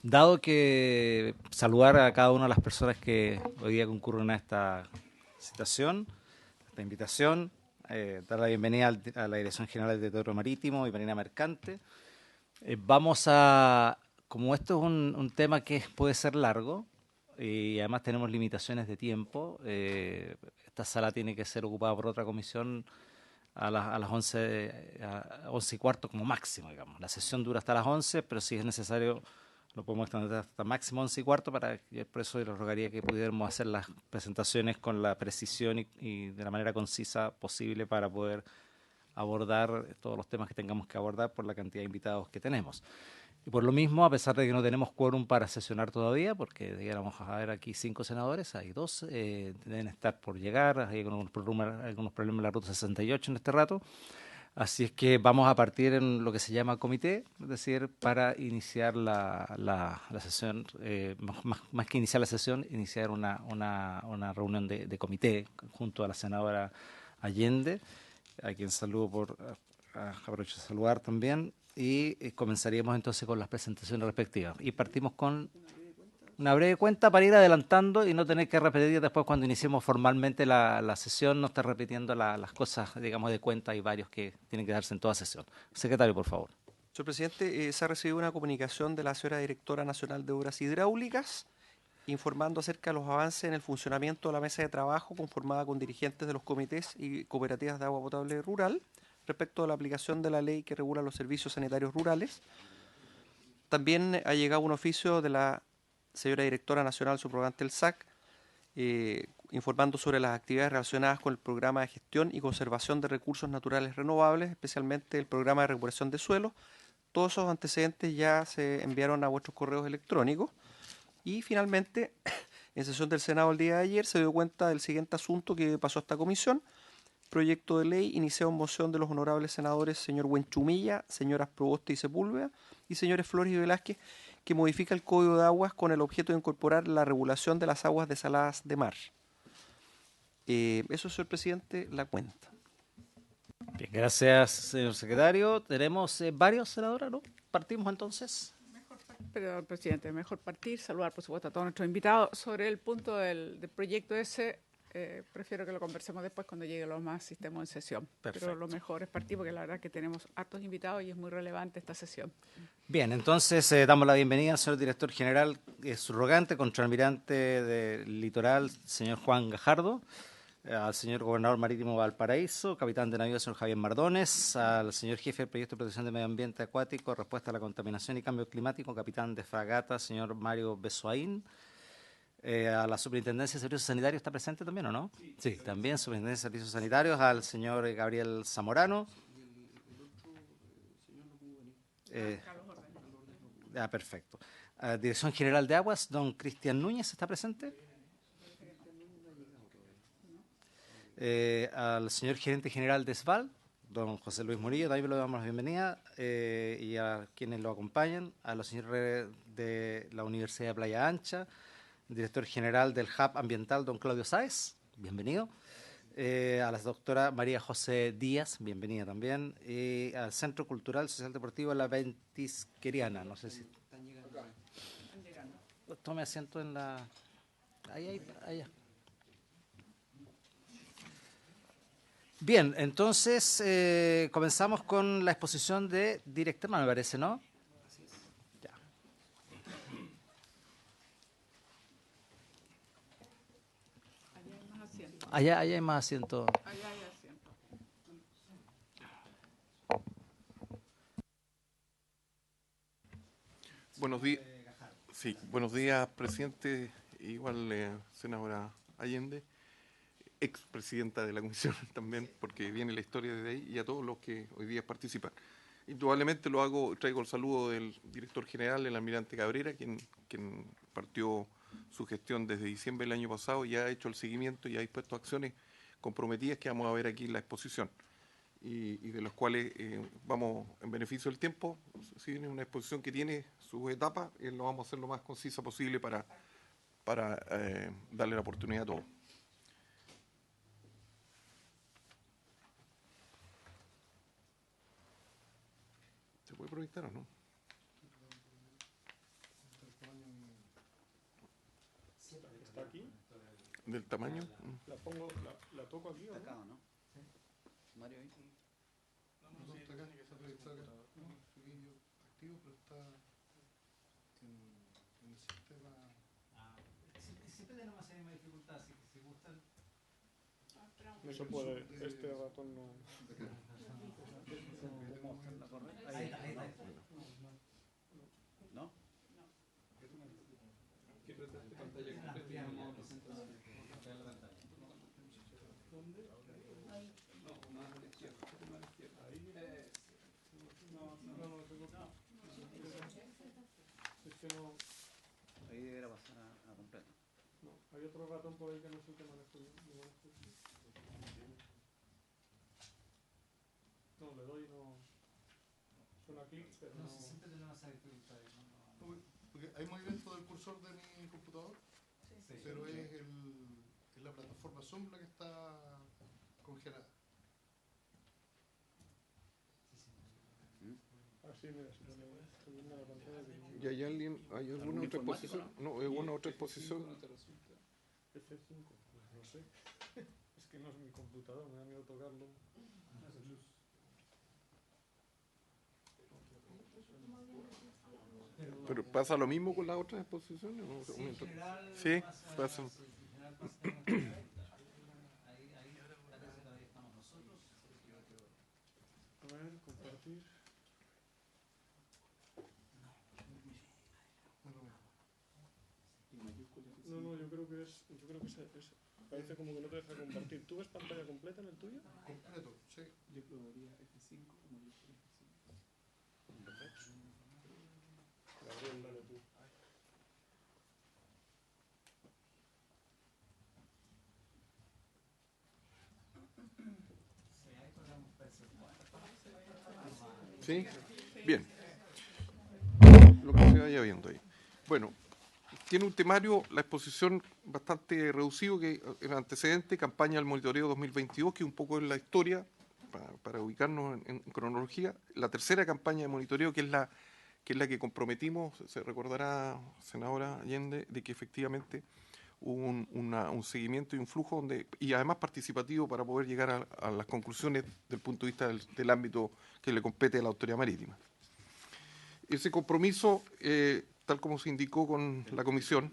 Dado que saludar a cada una de las personas que hoy día concurren a esta citación, a esta invitación, dar la bienvenida a la Dirección General de Teatro Marítimo y Marina Mercante. Vamos a, como esto es un tema que puede ser largo y además tenemos limitaciones de tiempo, esta sala tiene que ser ocupada por otra comisión a las 11 y cuarto como máximo, digamos. La sesión dura hasta las 11, pero si es necesario lo podemos extender hasta máximo 11 y cuarto, por eso yo les rogaría que pudiéramos hacer las presentaciones con la precisión y de la manera concisa posible para poder abordar todos los temas que tengamos que abordar por la cantidad de invitados que tenemos. Y por lo mismo, a pesar de que no tenemos quórum para sesionar todavía, porque digamos a ver aquí 5 senadores, hay 2, deben estar por llegar, hay algunos problemas en la ruta 68 en este rato, así es que vamos a partir en lo que se llama comité, es decir, para iniciar la sesión, más que iniciar la sesión, iniciar una reunión de comité junto a la senadora Allende, a quien saludo aprovecho de saludar también, y comenzaríamos entonces con las presentaciones respectivas. Y partimos con una breve cuenta para ir adelantando y no tener que repetir después cuando iniciemos formalmente la sesión, no estar repitiendo las cosas, digamos, de cuenta. Hay varios que tienen que darse en toda sesión. Secretario, por favor. Señor presidente, se ha recibido una comunicación de la señora Directora Nacional de Obras Hidráulicas informando acerca de los avances en el funcionamiento de la mesa de trabajo conformada con dirigentes de los comités y cooperativas de agua potable rural respecto a la aplicación de la ley que regula los servicios sanitarios rurales. También ha llegado un oficio de la señora Directora Nacional subrogante del SAC informando sobre las actividades relacionadas con el programa de gestión y conservación de recursos naturales renovables, especialmente el programa de recuperación de suelos. Todos esos antecedentes ya se enviaron a vuestros correos electrónicos. Y finalmente, en sesión del Senado el día de ayer, se dio cuenta del siguiente asunto que pasó a esta comisión. Proyecto de ley iniciado en moción de los honorables senadores señor Buenchumilla, señoras Proboste y Sepúlveda y señores Flores y Velázquez, que modifica el Código de Aguas con el objeto de incorporar la regulación de las aguas desaladas de mar. Eso, señor presidente, la cuenta. Bien, gracias, señor secretario. Tenemos varios senadores, ¿no? Partimos entonces. Pero, presidente, mejor partir, saludar por supuesto a todos nuestros invitados. Sobre el punto del proyecto ese, prefiero que lo conversemos después cuando llegue lo más sistema en sesión. Perfecto. Pero lo mejor es partir porque la verdad que tenemos hartos invitados y es muy relevante esta sesión. Bien, entonces damos la bienvenida al señor director general subrogante, contraalmirante del litoral, señor Juan Gajardo, al señor gobernador marítimo Valparaíso, capitán de navío, señor Javier Mardones, al señor jefe del proyecto de protección del medio ambiente acuático, respuesta a la contaminación y cambio climático, capitán de fragata, señor Mario Besoaín, a la superintendencia de servicios sanitarios, ¿está presente también o no? Sí, también superintendencia de servicios sanitarios, al señor Gabriel Zamorano. Perfecto. Dirección General de Aguas, don Cristian Núñez, ¿está presente? Al señor Gerente General de SVAL, don José Luis Murillo, también le damos la bienvenida, y a quienes lo acompañan, a los señores de la Universidad de Playa Ancha, Director General del Hub Ambiental, don Claudio Sáez, bienvenido. A la doctora María José Díaz, bienvenida también, y al Centro Cultural Social Deportivo La Ventisqueriana, no sé si... Están llegando. Tome asiento en la... Ahí, allá. Bien, entonces comenzamos con la exposición de director, me parece, ¿no? Ya. Allá hay más asientos. Allá hay más asientos. Allá hay asientos. Buenos días. Sí, buenos días, presidente, igual senadora Allende, expresidenta de la comisión también, porque viene la historia desde ahí, y a todos los que hoy día participan. Indudablemente traigo el saludo del director general, el almirante Cabrera, quien partió su gestión desde diciembre del año pasado y ha hecho el seguimiento y ha dispuesto acciones comprometidas que vamos a ver aquí en la exposición. Y de los cuales vamos en beneficio del tiempo. Si viene una exposición que tiene sus etapas, lo vamos a hacer lo más concisa posible para darle la oportunidad a todos. ¿Se puede proyectar o no? ¿Está aquí? ¿Del tamaño? ¿La pongo, la toco aquí o no? Acá, ¿no? Mario ahí. No, está acá, está acá. No, su vídeo activo, pero está en el sistema. Siempre tenemos esa misma dificultad, así que si gustan. No se puede, este ratón no. Ahí está. ¿No? Es que no. Ahí debería pasar a completo. No, hay otro ratón por ahí que no sé qué manejo yo. No, le doy, no. Suena clic, pero no. Siempre tenemos esa dificultad. Porque hay movimiento del cursor de mi computador, pero es la plataforma Zoom la que está congelada. Ah, sí, mira, si estoy viendo la pantalla. ¿Y hay alguna otra exposición? No, ¿alguna otra exposición? F5, pues no sé. Es que no es mi computador, me da miedo tocarlo. ¿Pero pasa lo mismo con las otras exposiciones? ¿No? Sí, pasa. A ver, compartir. No, yo creo que es parece como que no te deja compartir. ¿Tú ves pantalla completa en el tuyo? Completo, sí. Yo probaría F5 como F5. Gabriel, dale tú. ¿Sí? Bien. Lo que se vaya viendo ahí. Bueno, tiene un temario, la exposición bastante reducido, que el antecedente, campaña del monitoreo 2022, que un poco es la historia, para ubicarnos en cronología. La tercera campaña de monitoreo, que es la que comprometimos, se recordará, senadora Allende, de que efectivamente hubo un seguimiento y un flujo y además participativo para poder llegar a las conclusiones del punto de vista del ámbito que le compete a la autoridad marítima. Ese compromiso, tal como se indicó con la comisión.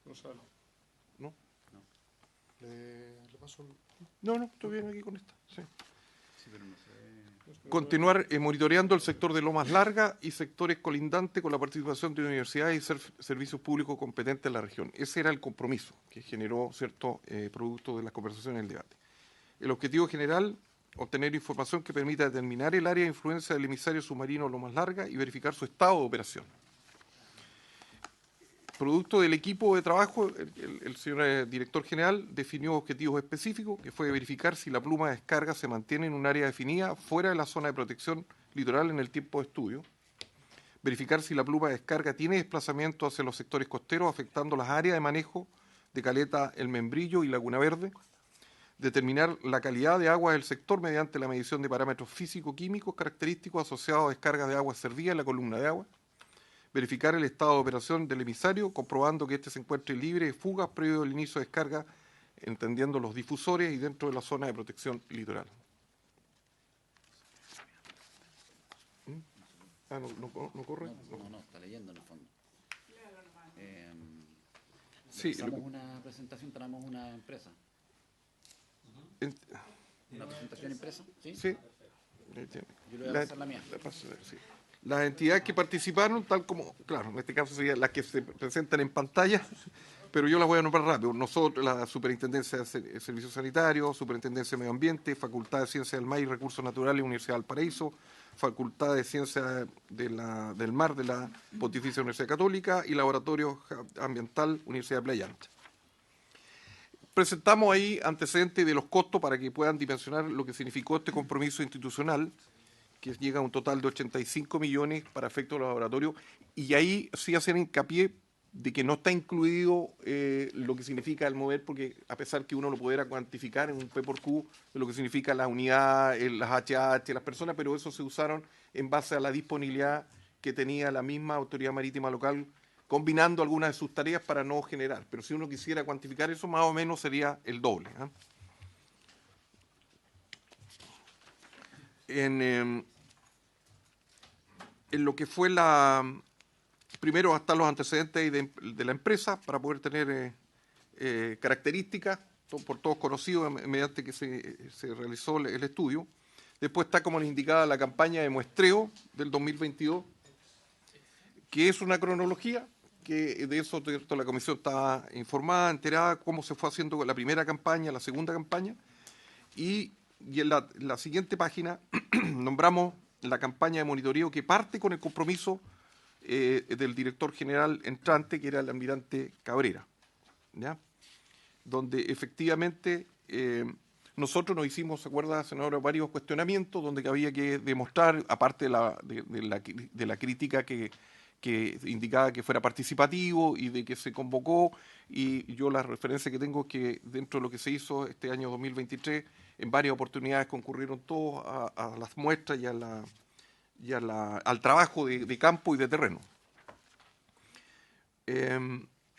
No sale. ¿No? Le paso el... No, estoy bien aquí con esta. Sí. Sí, pero no sé. Continuar monitoreando el sector de Lomas Larga y sectores colindantes con la participación de universidades y servicios públicos competentes en la región. Ese era el compromiso que generó cierto producto de las conversaciones en el debate. El objetivo general, obtener información que permita determinar el área de influencia del emisario submarino Lomas Larga y verificar su estado de operación. Producto del equipo de trabajo, el señor director general definió objetivos específicos, que fue verificar si la pluma de descarga se mantiene en un área definida fuera de la zona de protección litoral en el tiempo de estudio, verificar si la pluma de descarga tiene desplazamiento hacia los sectores costeros afectando las áreas de manejo de Caleta, El Membrillo y Laguna Verde, determinar la calidad de agua del sector mediante la medición de parámetros físico-químicos característicos asociados a descargas de agua servida en la columna de agua, verificar el estado de operación del emisario, comprobando que éste se encuentre libre de fugas previo al inicio de descarga, entendiendo los difusores y dentro de la zona de protección litoral. ¿No corre? No, está leyendo en el fondo. Sí, Hacemos una presentación, tenemos una empresa. ¿Una presentación impresa? Sí. Sí. Yo le voy a pasar la mía. Sí. Las entidades que participaron, tal como, claro, en este caso serían las que se presentan en pantalla, pero yo las voy a nombrar rápido. Nosotros, la Superintendencia de Servicios Sanitarios, Superintendencia de Medio Ambiente, Facultad de Ciencias del Mar y Recursos Naturales, Universidad de Valparaíso, Facultad de Ciencias del Mar de la Pontificia Universidad Católica y Laboratorio Ambiental, Universidad de Playa Ancha. Presentamos ahí antecedentes de los costos para que puedan dimensionar lo que significó este compromiso institucional, que llega a un total de 85 millones para efectos de laboratorio, y ahí sí hacer hincapié de que no está incluido lo que significa el mover, porque a pesar que uno lo pudiera cuantificar en un P por Q, de lo que significa la unidad, las HH, las personas, pero eso se usaron en base a la disponibilidad que tenía la misma autoridad marítima local combinando algunas de sus tareas para no generar. Pero si uno quisiera cuantificar eso, más o menos sería el doble. En lo que fue primero hasta los antecedentes de la empresa, para poder tener características, por todos conocidos, mediante que se realizó el estudio. Después está, como les indicaba, la campaña de muestreo del 2022, que es una cronología, que de eso la comisión estaba informada, enterada, cómo se fue haciendo la primera campaña, la segunda campaña, y en la siguiente página nombramos la campaña de monitoreo que parte con el compromiso del director general entrante, que era el almirante Cabrera, ¿ya? Donde efectivamente nosotros nos hicimos, ¿se acuerda, senadora?, varios cuestionamientos donde había que demostrar, aparte de la crítica que indicaba que fuera participativo y de que se convocó, y yo la referencia que tengo es que dentro de lo que se hizo este año 2023, en varias oportunidades concurrieron todos a las muestras y al trabajo de campo y de terreno.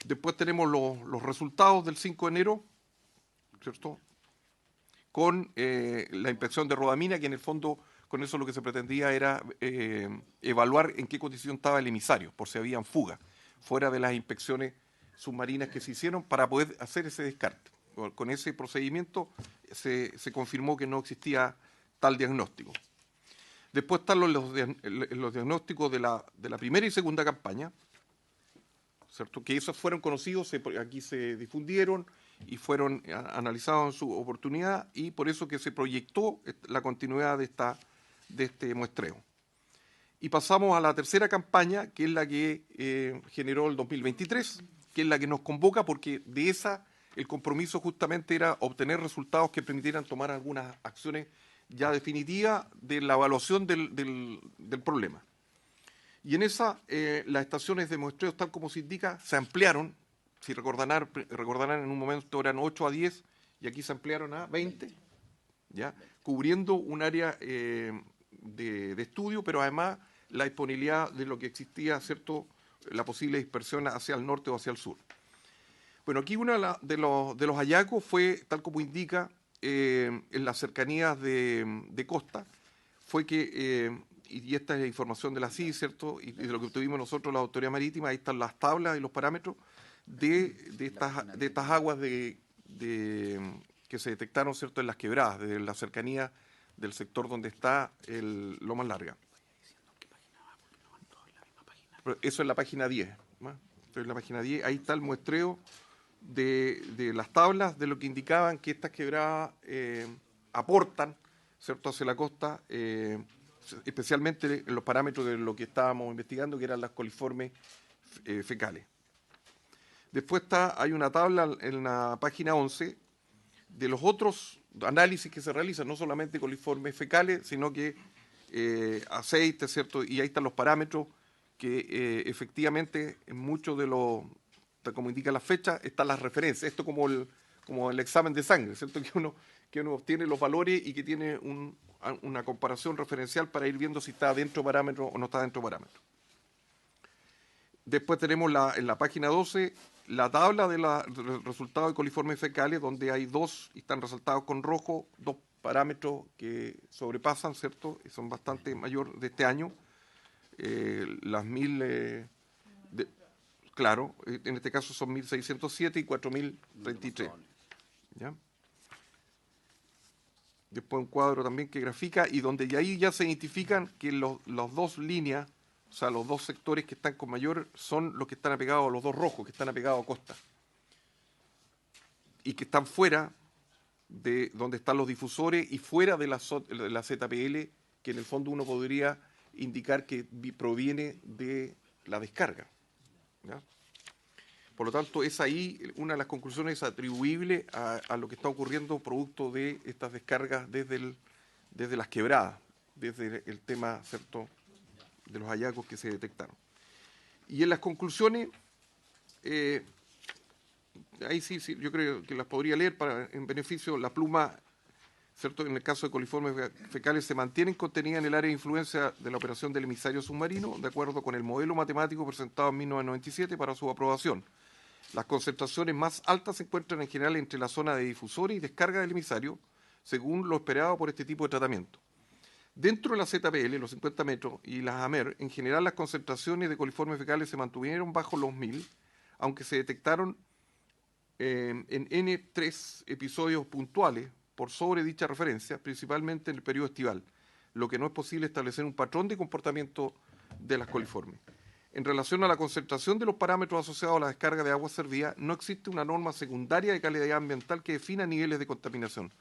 Después tenemos los resultados del 5 de enero, ¿cierto?, con la inspección de Rodamina, que en el fondo con eso lo que se pretendía era evaluar en qué condición estaba el emisario, por si habían fugas, fuera de las inspecciones submarinas que se hicieron para poder hacer ese descarte. Con ese procedimiento se confirmó que no existía tal diagnóstico. Después están los diagnósticos de la primera y segunda campaña, ¿cierto?, que esos fueron conocidos, aquí se difundieron y fueron analizados en su oportunidad, y por eso que se proyectó la continuidad de este muestreo. Y pasamos a la tercera campaña, que es la que generó el 2023, que es la que nos convoca, porque de esa el compromiso justamente era obtener resultados que permitieran tomar algunas acciones ya definitivas de la evaluación del problema. Y en esa, las estaciones de muestreo, tal como se indica, se ampliaron. Si recordarán, en un momento eran 8 a 10 y aquí se ampliaron a 20, ¿ya?, cubriendo un área de estudio, pero además la disponibilidad de lo que existía, ¿cierto?, la posible dispersión hacia el norte o hacia el sur. Bueno, aquí uno de los hallazgos fue, tal como indica, en las cercanías de costa, fue que, y esta es la información de la CID, ¿cierto?, y de lo que tuvimos nosotros, la Autoridad Marítima, ahí están las tablas y los parámetros de estas aguas que se detectaron, ¿cierto?, en las quebradas, desde la cercanía del sector donde está Lomas Larga. Pero eso es la página 10. ¿no? Entonces, en la página 10, ahí está el muestreo de las tablas, de lo que indicaban que estas quebradas aportan, ¿cierto?, hacia la costa, especialmente en los parámetros de lo que estábamos investigando, que eran las coliformes fecales. Después hay una tabla en la página 11 de los otros análisis que se realizan, no solamente coliformes fecales, sino que aceite, ¿cierto? Y ahí están los parámetros que efectivamente en muchos de los, como indica la fecha, están las referencias. Esto como el examen de sangre, ¿cierto? Que uno obtiene los valores y que tiene una comparación referencial para ir viendo si está dentro de parámetros o no está dentro de parámetros. Después tenemos en la página 12 la tabla de los resultados de coliformes fecales, donde hay dos, y están resaltados con rojo, dos parámetros que sobrepasan, ¿cierto? Y son bastante mayor de este año. Las 1000, claro, en este caso son 1607 y 4033. ¿Ya? Después un cuadro también que grafica, y donde ahí ya se identifican que los dos líneas, o sea, los dos sectores que están con mayor son los que están apegados, los dos rojos que están apegados a costa. Y que están fuera de donde están los difusores y fuera de la ZPL, que en el fondo uno podría indicar que proviene de la descarga. ¿Ya? Por lo tanto, es ahí una de las conclusiones atribuible a lo que está ocurriendo producto de estas descargas desde las quebradas, desde el tema, ¿cierto?, de los hallazgos que se detectaron. Y en las conclusiones, ahí sí, yo creo que las podría leer en beneficio, la pluma ¿cierto? En el caso de coliformes fecales se mantienen contenidas en el área de influencia de la operación del emisario submarino, de acuerdo con el modelo matemático presentado en 1997 para su aprobación. Las concentraciones más altas se encuentran en general entre la zona de difusores y descarga del emisario, según lo esperado por este tipo de tratamiento. Dentro de la ZPL, los 50 metros, y las AMER, en general las concentraciones de coliformes fecales se mantuvieron bajo los 1000, aunque se detectaron en N3 episodios puntuales por sobre dicha referencia, principalmente en el periodo estival, lo que no es posible establecer un patrón de comportamiento de las coliformes. En relación a la concentración de los parámetros asociados a la descarga de agua servida, no existe una norma secundaria de calidad ambiental que defina niveles de contaminación,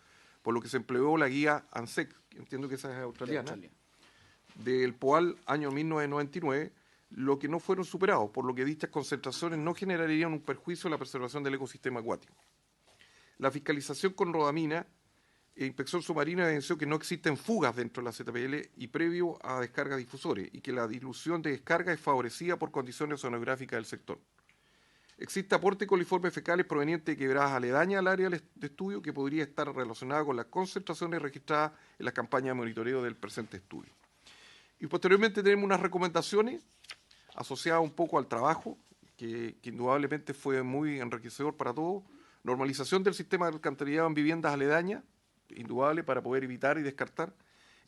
por lo que se empleó la guía ANSEC, entiendo que esa es australiana, del POAL año 1999, lo que no fueron superados, por lo que dichas concentraciones no generarían un perjuicio a la preservación del ecosistema acuático. La fiscalización con rodamina e inspección submarina evidenció que no existen fugas dentro de la ZPL y previo a descargas difusores, y que la dilución de descarga es favorecida por condiciones oceanográficas del sector. Existe aporte de coliformes fecales proveniente de quebradas aledañas al área de estudio que podría estar relacionada con las concentraciones registradas en la campaña de monitoreo del presente estudio. Y posteriormente tenemos unas recomendaciones asociadas un poco al trabajo, que indudablemente fue muy enriquecedor para todos. Normalización del sistema de alcantarillado en viviendas aledañas, indudable para poder evitar y descartar.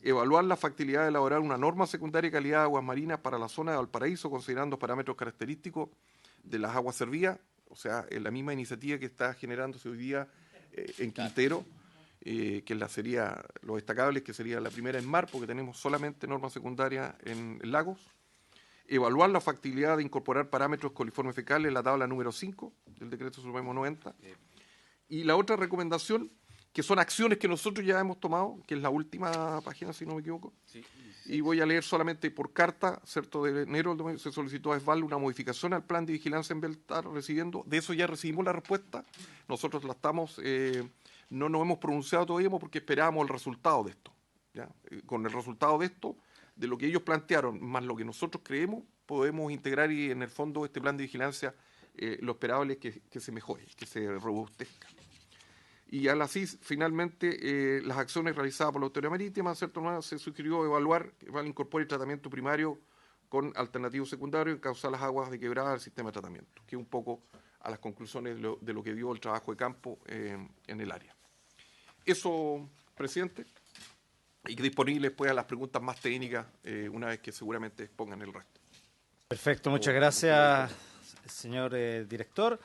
Evaluar la factibilidad de elaborar una norma secundaria de calidad de aguas marinas para la zona de Valparaíso, considerando parámetros característicos de las aguas servidas, o sea, en la misma iniciativa que está generándose hoy día en Quintero, que sería lo destacable es que sería la primera en mar, porque tenemos solamente normas secundarias en lagos. Evaluar la factibilidad de incorporar parámetros coliformes fecales en la tabla número 5 del Decreto Supremo 90. Y la otra recomendación, que son acciones que nosotros ya hemos tomado, que es la última página, si no me equivoco, sí. Y voy a leer solamente por carta, ¿cierto? De enero se solicitó a ESVAL una modificación al plan de vigilancia ambiental recibiendo, de eso ya recibimos la respuesta, nosotros la estamos, no nos hemos pronunciado todavía porque esperábamos el resultado de esto, ¿ya? Con el resultado de esto, de lo que ellos plantearon, más lo que nosotros creemos, podemos integrar y en el fondo este plan de vigilancia, lo esperable es que se mejore, que se robustezca. Y al así, finalmente, las acciones realizadas por la Autoridad Marítima, ¿cierto? Se sugirió evaluar que incorpore el tratamiento primario con alternativos secundarios en causar las aguas de quebrada al sistema de tratamiento, que es un poco a las conclusiones de lo que dio el trabajo de campo en el área. Eso, presidente, y que disponible después a las preguntas más técnicas, una vez que seguramente expongan el resto. Perfecto, muchas gracias, señor director.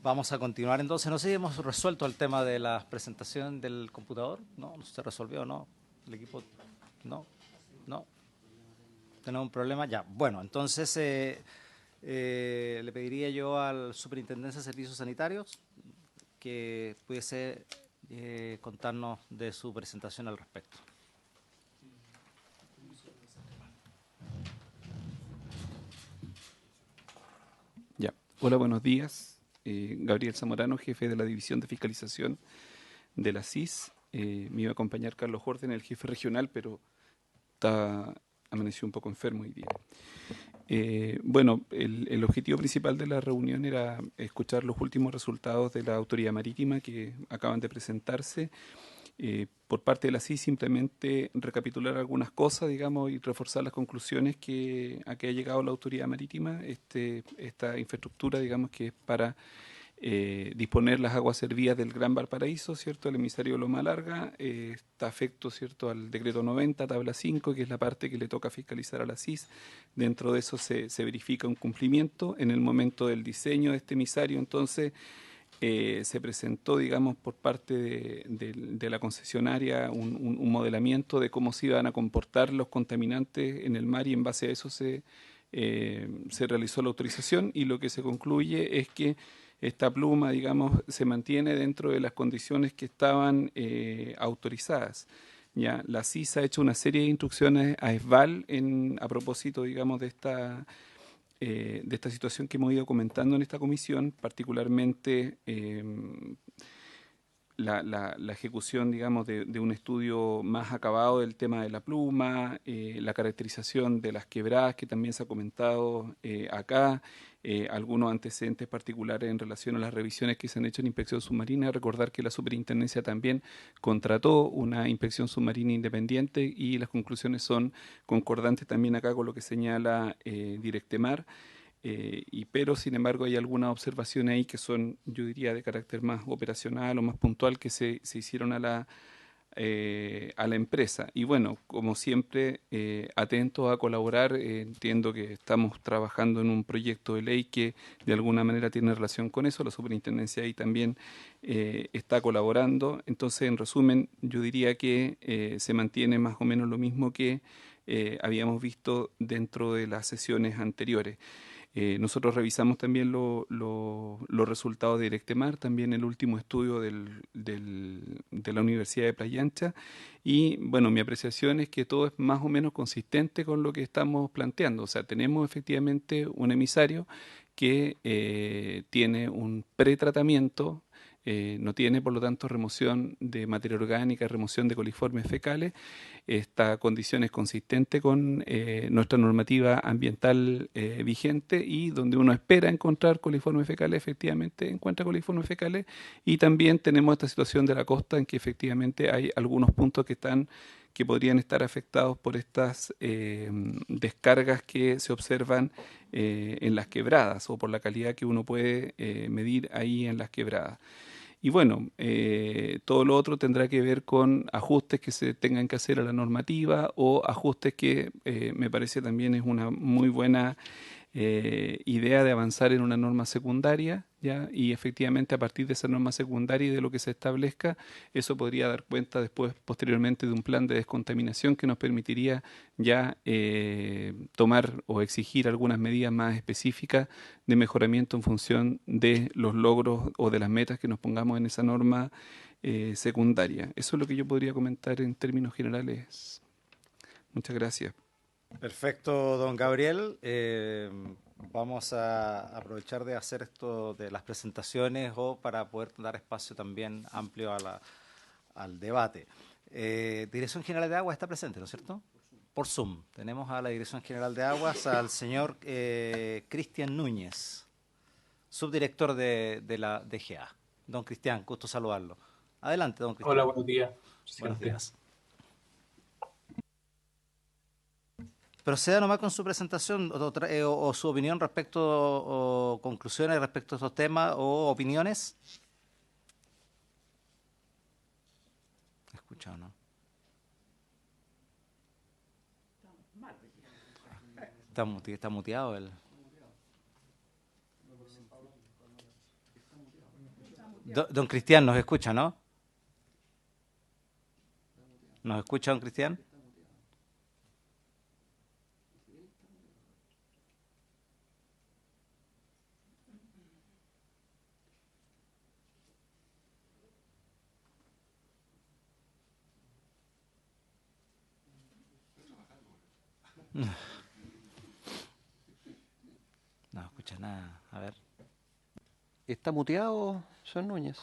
Vamos a continuar entonces. No sé si hemos resuelto el tema de la presentación del computador. No se resolvió, ¿no? El equipo, no. Tenemos un problema ya. Bueno, entonces le pediría yo al Superintendencia de Servicios Sanitarios que pudiese contarnos de su presentación al respecto. Ya. Hola, buenos días. Gabriel Zamorano, jefe de la División de Fiscalización de la CIS. Me iba a acompañar Carlos Orden, el jefe regional, pero amaneció un poco enfermo hoy día. Bueno, el objetivo principal de la reunión era escuchar los últimos resultados de la Autoridad Marítima que acaban de presentarse. Por parte de la CIS, simplemente recapitular algunas cosas, digamos, y reforzar las conclusiones a que ha llegado la Autoridad Marítima. Esta infraestructura, digamos, que es para disponer las aguas servidas del Gran Valparaíso, ¿cierto? El emisario de Loma Larga está afecto, ¿cierto?, al decreto 90, tabla 5, que es la parte que le toca fiscalizar a la CIS. Dentro de eso se verifica un cumplimiento. En el momento del diseño de este emisario, entonces, se presentó, digamos, por parte de la concesionaria un modelamiento de cómo se iban a comportar los contaminantes en el mar, y en base a eso se realizó la autorización, y lo que se concluye es que esta pluma, digamos, se mantiene dentro de las condiciones que estaban autorizadas. Ya, la CIS ha hecho una serie de instrucciones a ESVAL a propósito, digamos, de esta situación que hemos ido comentando en esta comisión, particularmente la ejecución, digamos, de un estudio más acabado del tema de la pluma, la caracterización de las quebradas, que también se ha comentado acá, algunos antecedentes particulares en relación a las revisiones que se han hecho en inspección submarina. Recordar que la superintendencia también contrató una inspección submarina independiente y las conclusiones son concordantes también acá con lo que señala Directemar. Pero sin embargo hay algunas observaciones ahí que son, yo diría, de carácter más operacional o más puntual que se hicieron a la empresa. Y bueno, como siempre, atentos a colaborar. Entiendo que estamos trabajando en un proyecto de ley que de alguna manera tiene relación con eso. La superintendencia ahí también está colaborando. Entonces, en resumen, yo diría que se mantiene más o menos lo mismo que habíamos visto dentro de las sesiones anteriores. Nosotros revisamos también los resultados de Directemar, también el último estudio de la Universidad de Playa Ancha, y bueno, mi apreciación es que todo es más o menos consistente con lo que estamos planteando. O sea, tenemos efectivamente un emisario que tiene un pretratamiento, no tiene por lo tanto remoción de materia orgánica, remoción de coliformes fecales. Esta condición es consistente con nuestra normativa ambiental vigente, y donde uno espera encontrar coliformes fecales, efectivamente encuentra coliformes fecales. Y también tenemos esta situación de la costa en que efectivamente hay algunos puntos que podrían estar afectados por estas descargas que se observan en las quebradas, o por la calidad que uno puede medir ahí en las quebradas. Y bueno, todo lo otro tendrá que ver con ajustes que se tengan que hacer a la normativa, o ajustes que me parece también es una muy buena idea de avanzar en una norma secundaria, ¿ya? Y efectivamente a partir de esa norma secundaria y de lo que se establezca, eso podría dar cuenta después, posteriormente, de un plan de descontaminación que nos permitiría ya tomar o exigir algunas medidas más específicas de mejoramiento en función de los logros o de las metas que nos pongamos en esa norma secundaria. Eso es lo que yo podría comentar en términos generales. Muchas gracias. Perfecto, don Gabriel. Vamos a aprovechar de hacer esto de las presentaciones para poder dar espacio también amplio al debate. Dirección General de Aguas está presente, ¿no es cierto? Por Zoom. Tenemos a la Dirección General de Aguas al señor Cristian Núñez, subdirector de la DGA. Don Cristian, gusto saludarlo. Adelante, don Cristian. Hola, buenos días. Buenos días. Proceda nomás con su presentación o su opinión respecto, o conclusiones respecto a estos temas, o opiniones. ¿Escucha o no? Está muteado el... Don Cristian, ¿nos escucha, no? ¿Nos escucha, don Cristian? No escucha nada. A ver. ¿Está muteado, señor Núñez?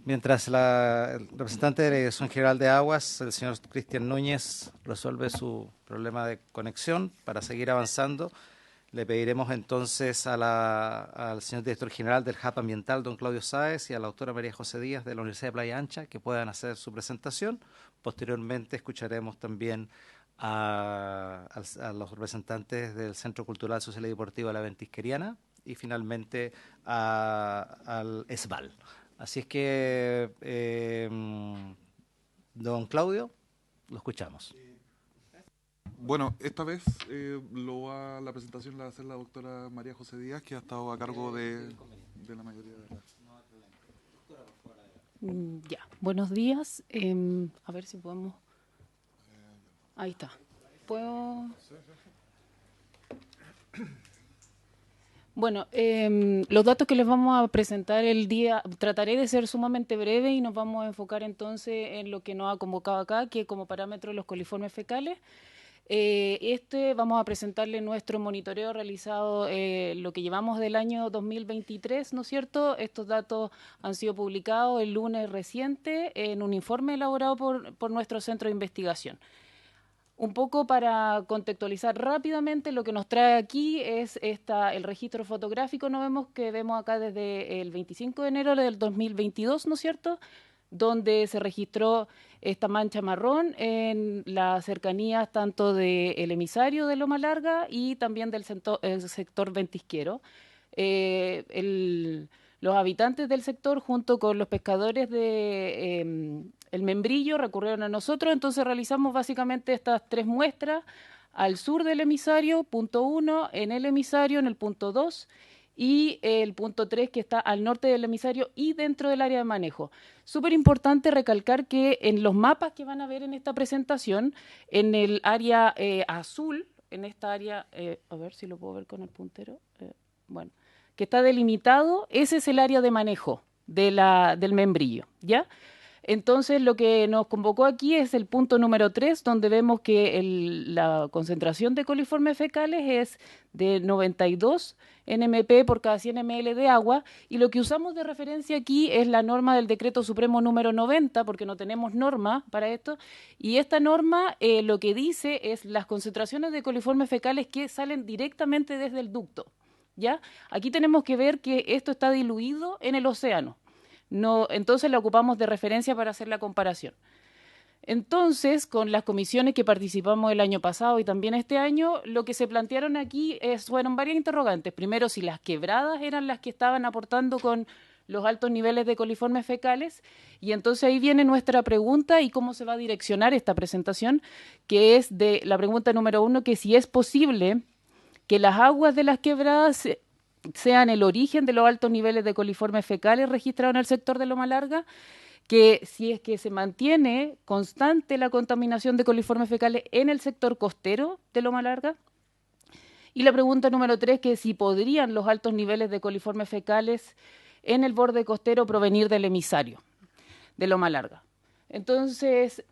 Mientras el representante de la Dirección General de Aguas, el señor Cristian Núñez, resuelve su problema de conexión para seguir avanzando, Le pediremos entonces al señor director general del HAP Ambiental, don Claudio Sáez, y a la doctora María José Díaz de la Universidad de Playa Ancha que puedan hacer su presentación. Posteriormente escucharemos también a los representantes del Centro Cultural, Social y Deportivo de la Ventisqueriana y finalmente al ESVAL. Así es que, don Claudio, lo escuchamos. Bueno, esta vez la presentación la va a hacer la doctora María José Díaz, que ha estado a cargo de la mayoría de las... Ya, buenos días. A ver si podemos... Ahí está. ¿Puedo...? Bueno, los datos que les vamos a presentar el día, trataré de ser sumamente breve y nos vamos a enfocar entonces en lo que nos ha convocado acá, que como parámetro los coliformes fecales. Vamos a presentarle nuestro monitoreo realizado, lo que llevamos del año 2023, ¿no es cierto? Estos datos han sido publicados el lunes reciente en un informe elaborado por nuestro centro de investigación. Un poco para contextualizar rápidamente, lo que nos trae aquí es el registro fotográfico. Vemos acá desde el 25 de enero del 2022, ¿no es cierto?, donde se registró esta mancha marrón en las cercanías tanto del emisario de Loma Larga y también del sector ventisquero. Los habitantes del sector, junto con los pescadores de El Membrillo, recurrieron a nosotros, entonces realizamos básicamente estas 3 muestras al sur del emisario, punto 1, en el emisario, en el punto 2, y el punto 3 que está al norte del emisario y dentro del área de manejo. Súper importante recalcar que en los mapas que van a ver en esta presentación, en el área azul, en esta área, a ver si lo puedo ver con el puntero, bueno, que está delimitado, ese es el área de manejo del Membrillo, ¿ya? Entonces, lo que nos convocó aquí es el punto número 3, donde vemos que la concentración de coliformes fecales es de 92 NMP por cada 100 ml de agua, y lo que usamos de referencia aquí es la norma del Decreto Supremo número 90, porque no tenemos norma para esto, y esta norma lo que dice es las concentraciones de coliformes fecales que salen directamente desde el ducto, ¿ya? Aquí tenemos que ver que esto está diluido en el océano. No, entonces la ocupamos de referencia para hacer la comparación. Entonces, con las comisiones que participamos el año pasado y también este año, lo que se plantearon aquí fueron varias interrogantes. Primero, si las quebradas eran las que estaban aportando con los altos niveles de coliformes fecales, y entonces ahí viene nuestra pregunta y cómo se va a direccionar esta presentación, que es de la pregunta número 1, que si es posible que las aguas de las quebradas sean el origen de los altos niveles de coliformes fecales registrados en el sector de Loma Larga, que si es que se mantiene constante la contaminación de coliformes fecales en el sector costero de Loma Larga. Y la pregunta número 3, que si podrían los altos niveles de coliformes fecales en el borde costero provenir del emisario de Loma Larga. Entonces,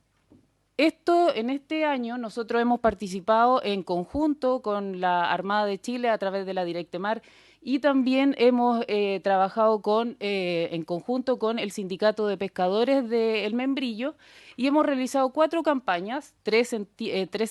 en este año nosotros hemos participado en conjunto con la Armada de Chile a través de la Directemar, y también hemos trabajado en conjunto con el Sindicato de Pescadores de El Membrillo, y hemos realizado 4 campañas, 3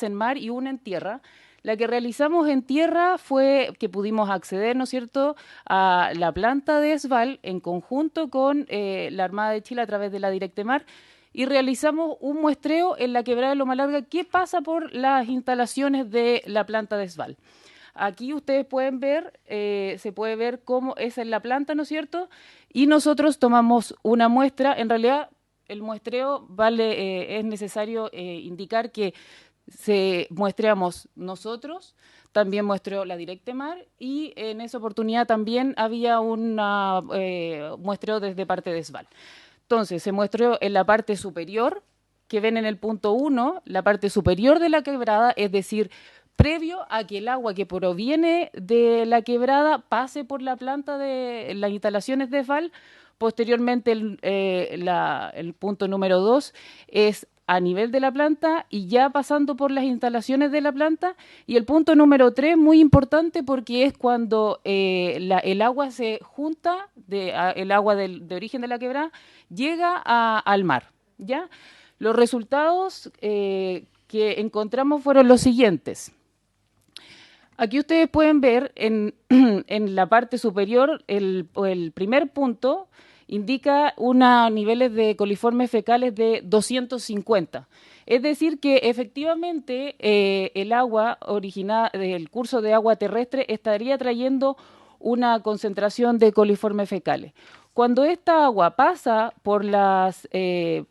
en mar y 1 en tierra. La que realizamos en tierra fue que pudimos acceder, ¿no es cierto?, a la planta de ESVAL en conjunto con la Armada de Chile a través de la Directemar, y realizamos un muestreo en la quebrada de Loma Larga que pasa por las instalaciones de la planta de ESVAL. Aquí ustedes pueden ver, se puede ver cómo es en la planta, ¿no es cierto? Y nosotros tomamos una muestra. En realidad, el muestreo es necesario indicar que muestreamos nosotros, también muestreó la Directemar, y en esa oportunidad también había un muestreo desde parte de ESVAL. Entonces, se muestreó en la parte superior, que ven en el punto 1, la parte superior de la quebrada, es decir, previo a que el agua que proviene de la quebrada pase por la planta de las instalaciones de ESVAL. Posteriormente, el punto número 2 es a nivel de la planta y ya pasando por las instalaciones de la planta. Y el punto número 3, muy importante, porque es cuando el agua se junta, el agua de origen de la quebrada, llega al mar, ¿ya? Los resultados que encontramos fueron los siguientes. Aquí ustedes pueden ver en la parte superior, el primer punto indica niveles de coliformes fecales de 250. Es decir, que efectivamente el agua originada del curso de agua terrestre estaría trayendo una concentración de coliformes fecales. Cuando esta agua pasa por las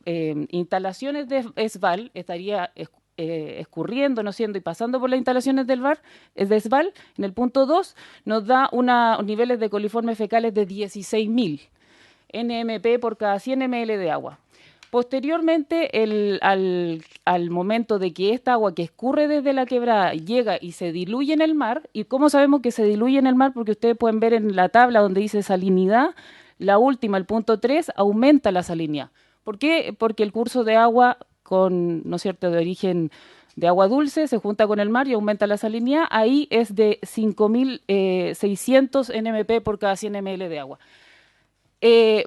instalaciones de ESVAL, estaría escurriendo, ¿no siendo? Y pasando por las instalaciones de ESVAL, en el punto 2, nos da unos niveles de coliformes fecales de 16.000 NMP por cada 100 ml de agua. Posteriormente, al momento de que esta agua que escurre desde la quebrada llega y se diluye en el mar, ¿y cómo sabemos que se diluye en el mar? Porque ustedes pueden ver en la tabla donde dice salinidad, la última, el punto 3, aumenta la salinidad. ¿Por qué? Porque el curso de agua ¿no es cierto?, de origen de agua dulce se junta con el mar y aumenta la salinidad. Ahí es de 5.600 NMP por cada 100 ml de agua.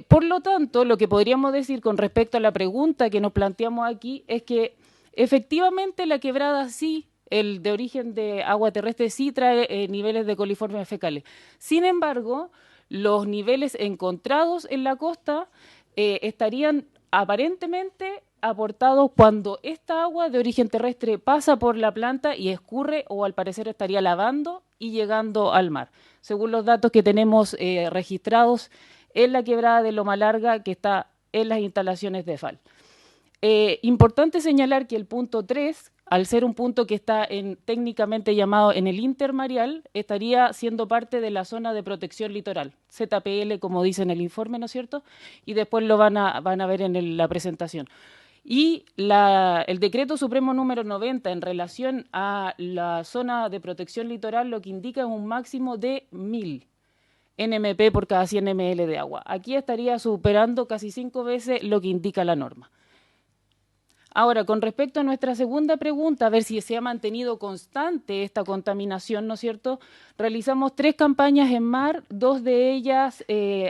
Por lo tanto, lo que podríamos decir con respecto a la pregunta que nos planteamos aquí es que efectivamente la quebrada sí, el de origen de agua terrestre sí trae niveles de coliformes fecales. Sin embargo, los niveles encontrados en la costa estarían aparentemente aportados cuando esta agua de origen terrestre pasa por la planta y escurre, o al parecer estaría lavando y llegando al mar, según los datos que tenemos registrados en la quebrada de Loma Larga, que está en las instalaciones de FAL. Importante señalar que el punto 3, al ser un punto que está técnicamente llamado en el intermareal, estaría siendo parte de la zona de protección litoral, ZPL, como dice en el informe, ¿no es cierto? Y después lo van a ver en la presentación. Y el decreto supremo número 90 en relación a la zona de protección litoral lo que indica es un máximo de 1.000 NMP por cada 100 ml de agua. Aquí estaría superando casi 5 veces lo que indica la norma. Ahora, con respecto a nuestra segunda pregunta, a ver si se ha mantenido constante esta contaminación, ¿no es cierto? Realizamos 3 campañas en mar, 2 de ellas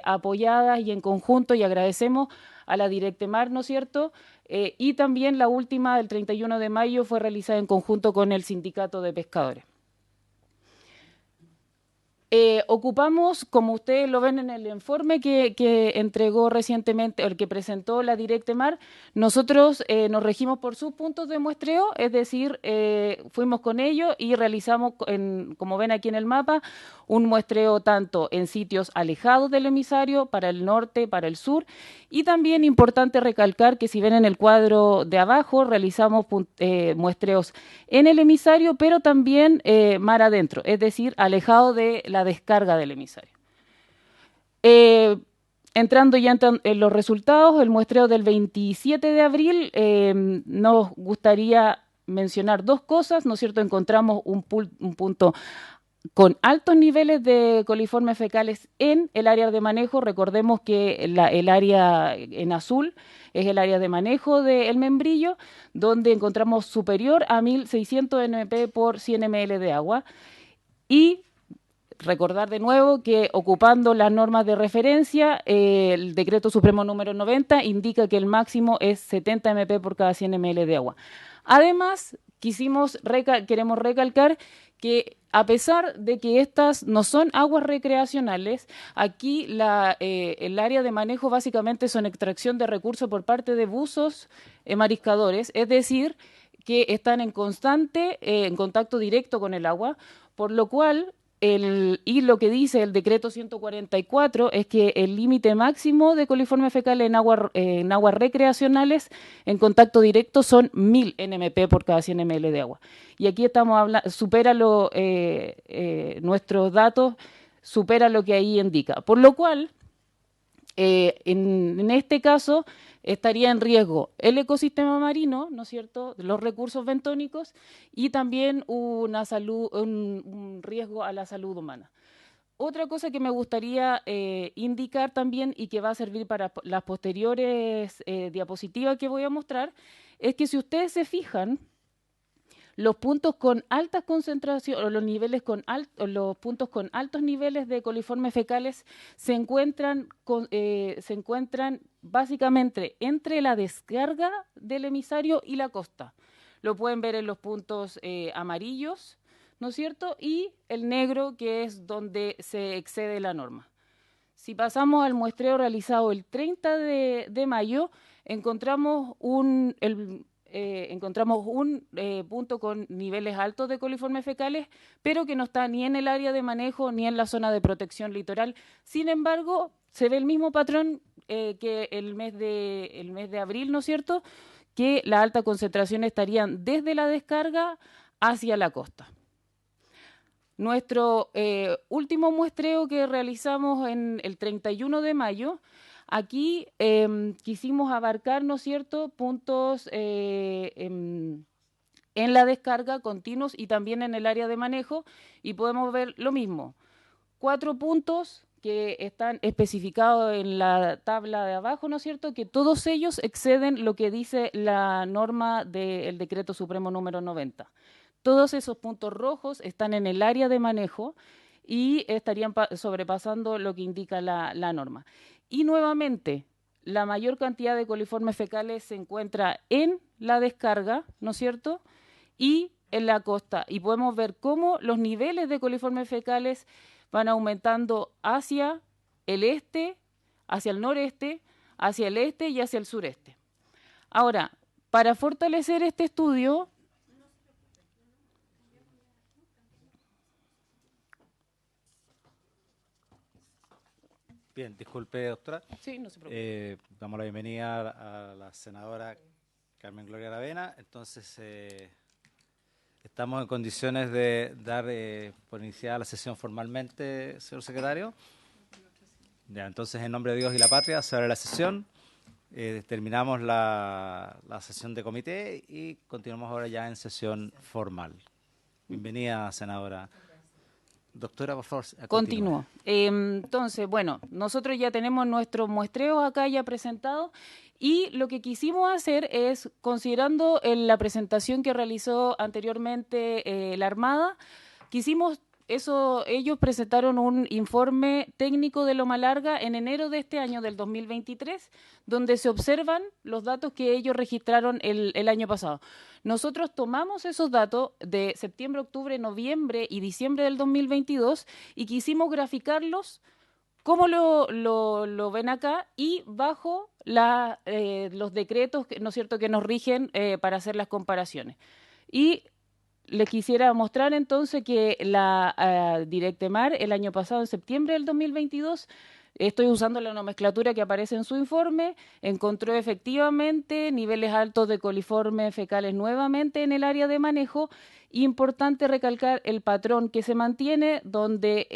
apoyadas y en conjunto, y agradecemos a la Directemar, ¿no es cierto? Y también la última, del 31 de mayo, fue realizada en conjunto con el Sindicato de Pescadores. Ocupamos, como ustedes lo ven en el informe que entregó recientemente, o el que presentó la Directemar, nosotros nos regimos por sus puntos de muestreo, es decir, fuimos con ellos y realizamos, como ven aquí en el mapa, un muestreo tanto en sitios alejados del emisario, para el norte, para el sur, y también importante recalcar que si ven en el cuadro de abajo, realizamos muestreos en el emisario, pero también mar adentro, es decir, alejado de la descarga del emisario. Entrando ya en los resultados, el muestreo del 27 de abril, nos gustaría mencionar 2 cosas, ¿no es cierto? Encontramos un punto con altos niveles de coliformes fecales en el área de manejo. Recordemos que el área en azul es el área de manejo del membrillo, donde encontramos superior a 1.600 NMP por 100 ml de agua. Y recordar de nuevo que, ocupando las normas de referencia, el decreto supremo número 90 indica que el máximo es 70 MP por cada 100 ml de agua. Además, queremos recalcar que, a pesar de que estas no son aguas recreacionales, aquí el área de manejo básicamente son extracción de recursos por parte de buzos mariscadores, es decir, que están en contacto directo con el agua, por lo cual y lo que dice el decreto 144 es que el límite máximo de coliformes fecales en aguas recreacionales en contacto directo son 1.000 NMP por cada 100 ml de agua. Y aquí estamos hablando, nuestros datos supera lo que ahí indica. Por lo cual, en este caso, estaría en riesgo el ecosistema marino, ¿no es cierto?, los recursos bentónicos, y también un riesgo a la salud humana. Otra cosa que me gustaría indicar también, y que va a servir para las posteriores diapositivas que voy a mostrar, es que si ustedes se fijan, los puntos con altas concentraciones, o los puntos con altos niveles de coliformes fecales se encuentran básicamente entre la descarga del emisario y la costa. Lo pueden ver en los puntos amarillos, ¿no es cierto? Y el negro, que es donde se excede la norma. Si pasamos al muestreo realizado el 30 de mayo, encontramos un punto con niveles altos de coliformes fecales, pero que no está ni en el área de manejo ni en la zona de protección litoral. Sin embargo, se ve el mismo patrón que el mes de abril, ¿no es cierto?, que la alta concentración estarían desde la descarga hacia la costa. Nuestro último muestreo que realizamos en el 31 de mayo, aquí quisimos abarcar, ¿no es cierto?, puntos en la descarga continuos y también en el área de manejo, y podemos ver lo mismo. 4 puntos que están especificados en la tabla de abajo, ¿no es cierto?, que todos ellos exceden lo que dice la norma del Decreto Supremo número 90. Todos esos puntos rojos están en el área de manejo y estarían sobrepasando lo que indica la norma. Y nuevamente, la mayor cantidad de coliformes fecales se encuentra en la descarga, ¿no es cierto?, y en la costa. Y podemos ver cómo los niveles de coliformes fecales van aumentando hacia el este, hacia el noreste, hacia el este y hacia el sureste. Ahora, para fortalecer este estudio, bien, disculpe, doctora. Sí, no se preocupe. Damos la bienvenida a la senadora Carmen Gloria Aravena. Entonces, estamos en condiciones de dar por iniciada la sesión formalmente, señor secretario. Ya, entonces, en nombre de Dios y la patria, se abre la sesión. Terminamos la sesión de comité y continuamos ahora ya en sesión formal. Bienvenida, senadora. Doctora, por favor. Continúo. Entonces, bueno, nosotros ya tenemos nuestros muestreos acá ya presentados y lo que quisimos hacer es, considerando la presentación que realizó anteriormente la Armada, ellos presentaron un informe técnico de Loma Larga en enero de este año, del 2023, donde se observan los datos que ellos registraron el año pasado. Nosotros tomamos esos datos de septiembre, octubre, noviembre y diciembre del 2022 y quisimos graficarlos como lo ven acá y bajo los decretos, ¿no es cierto?, que nos rigen para hacer las comparaciones. Y les quisiera mostrar entonces que la Directemar el año pasado, en septiembre del 2022, estoy usando la nomenclatura que aparece en su informe, encontró efectivamente niveles altos de coliformes fecales nuevamente en el área de manejo. Importante recalcar el patrón que se mantiene, donde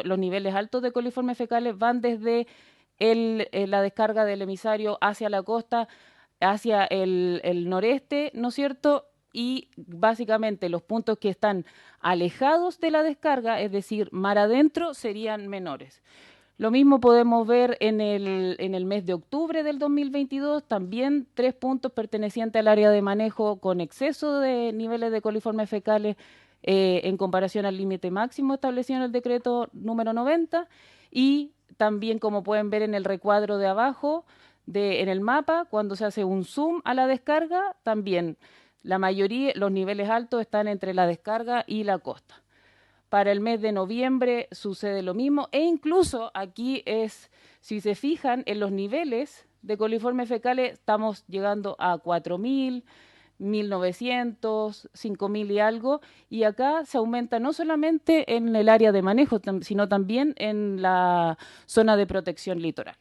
los niveles altos de coliformes fecales van desde la descarga del emisario hacia la costa, hacia el noreste, ¿no es cierto?, y básicamente los puntos que están alejados de la descarga, es decir, mar adentro, serían menores. Lo mismo podemos ver en el mes de octubre del 2022, también 3 puntos pertenecientes al área de manejo con exceso de niveles de coliformes fecales en comparación al límite máximo establecido en el decreto número 90, y también, como pueden ver en el recuadro de abajo, en el mapa, cuando se hace un zoom a la descarga, también la mayoría, los niveles altos están entre la descarga y la costa. Para el mes de noviembre sucede lo mismo, e incluso aquí si se fijan en los niveles de coliformes fecales, estamos llegando a 4.000, 1.900, 5.000 y algo, y acá se aumenta no solamente en el área de manejo, sino también en la zona de protección litoral.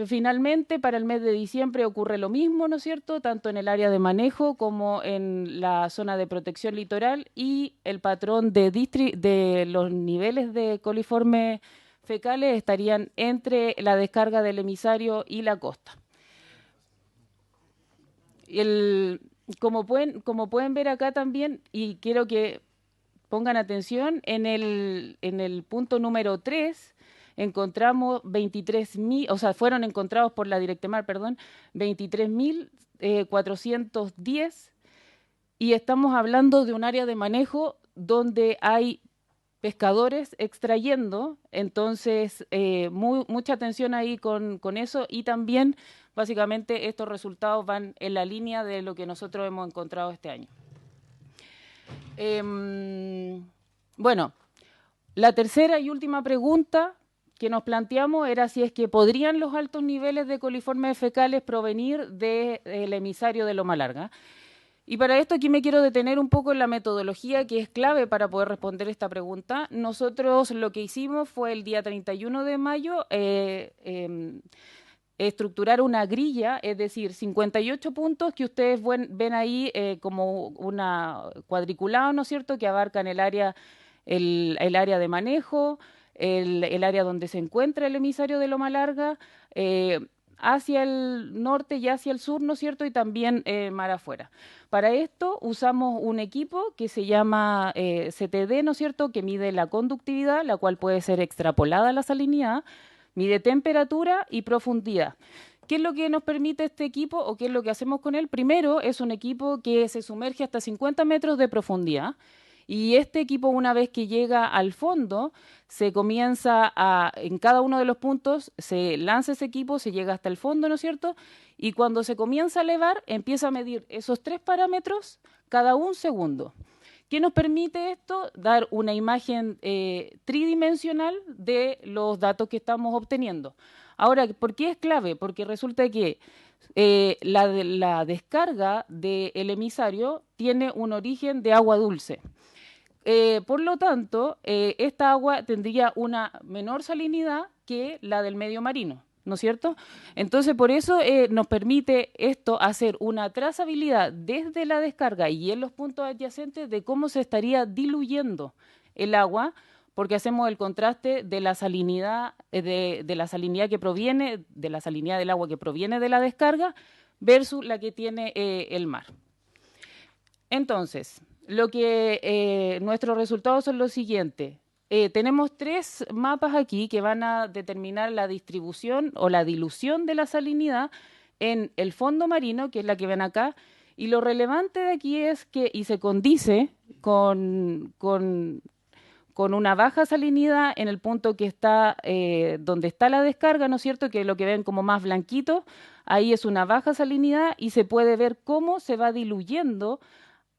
Finalmente, para el mes de diciembre ocurre lo mismo, ¿no es cierto?, tanto en el área de manejo como en la zona de protección litoral, y el patrón de los niveles de coliformes fecales estarían entre la descarga del emisario y la costa. Como pueden ver acá también, y quiero que pongan atención, en el punto número 3, encontramos 23.000, o sea, fueron encontrados por la Directemar, 23.410, y estamos hablando de un área de manejo donde hay pescadores extrayendo, entonces mucha atención ahí con eso, y también básicamente estos resultados van en la línea de lo que nosotros hemos encontrado este año. Bueno, la tercera y última pregunta que nos planteamos era si es que podrían los altos niveles de coliformes fecales provenir del emisario de Loma Larga. Y para esto aquí me quiero detener un poco en la metodología que es clave para poder responder esta pregunta. Nosotros lo que hicimos fue el día 31 de mayo estructurar una grilla, es decir, 58 puntos que ustedes ven ahí como una cuadriculado, ¿no es cierto?, que abarcan el área de manejo, el área donde se encuentra el emisario de Loma Larga, hacia el norte y hacia el sur, ¿no es cierto?, y también mar afuera. Para esto usamos un equipo que se llama CTD, ¿no es cierto?, que mide la conductividad, la cual puede ser extrapolada a la salinidad, mide temperatura y profundidad. ¿Qué es lo que nos permite este equipo o qué es lo que hacemos con él? Primero, es un equipo que se sumerge hasta 50 metros de profundidad. Y este equipo, una vez que llega al fondo, se comienza en cada uno de los puntos, se lanza ese equipo, se llega hasta el fondo, ¿no es cierto? Y cuando se comienza a elevar, empieza a medir esos 3 parámetros cada un segundo. ¿Qué nos permite esto? Dar una imagen tridimensional de los datos que estamos obteniendo. Ahora, ¿por qué es clave? Porque resulta que la descarga del emisario tiene un origen de agua dulce. Por lo tanto, esta agua tendría una menor salinidad que la del medio marino, ¿no es cierto? Entonces, por eso nos permite esto hacer una trazabilidad desde la descarga y en los puntos adyacentes de cómo se estaría diluyendo el agua, porque hacemos el contraste de la salinidad, de la salinidad que proviene, de la salinidad del agua que proviene de la descarga versus la que tiene el mar. Entonces, nuestros resultados son los siguientes. Tenemos 3 mapas aquí que van a determinar la distribución o la dilución de la salinidad en el fondo marino, que es la que ven acá, y lo relevante de aquí es que, y se condice con una baja salinidad en el punto que está donde está la descarga, ¿no es cierto?, que es lo que ven como más blanquito, ahí es una baja salinidad y se puede ver cómo se va diluyendo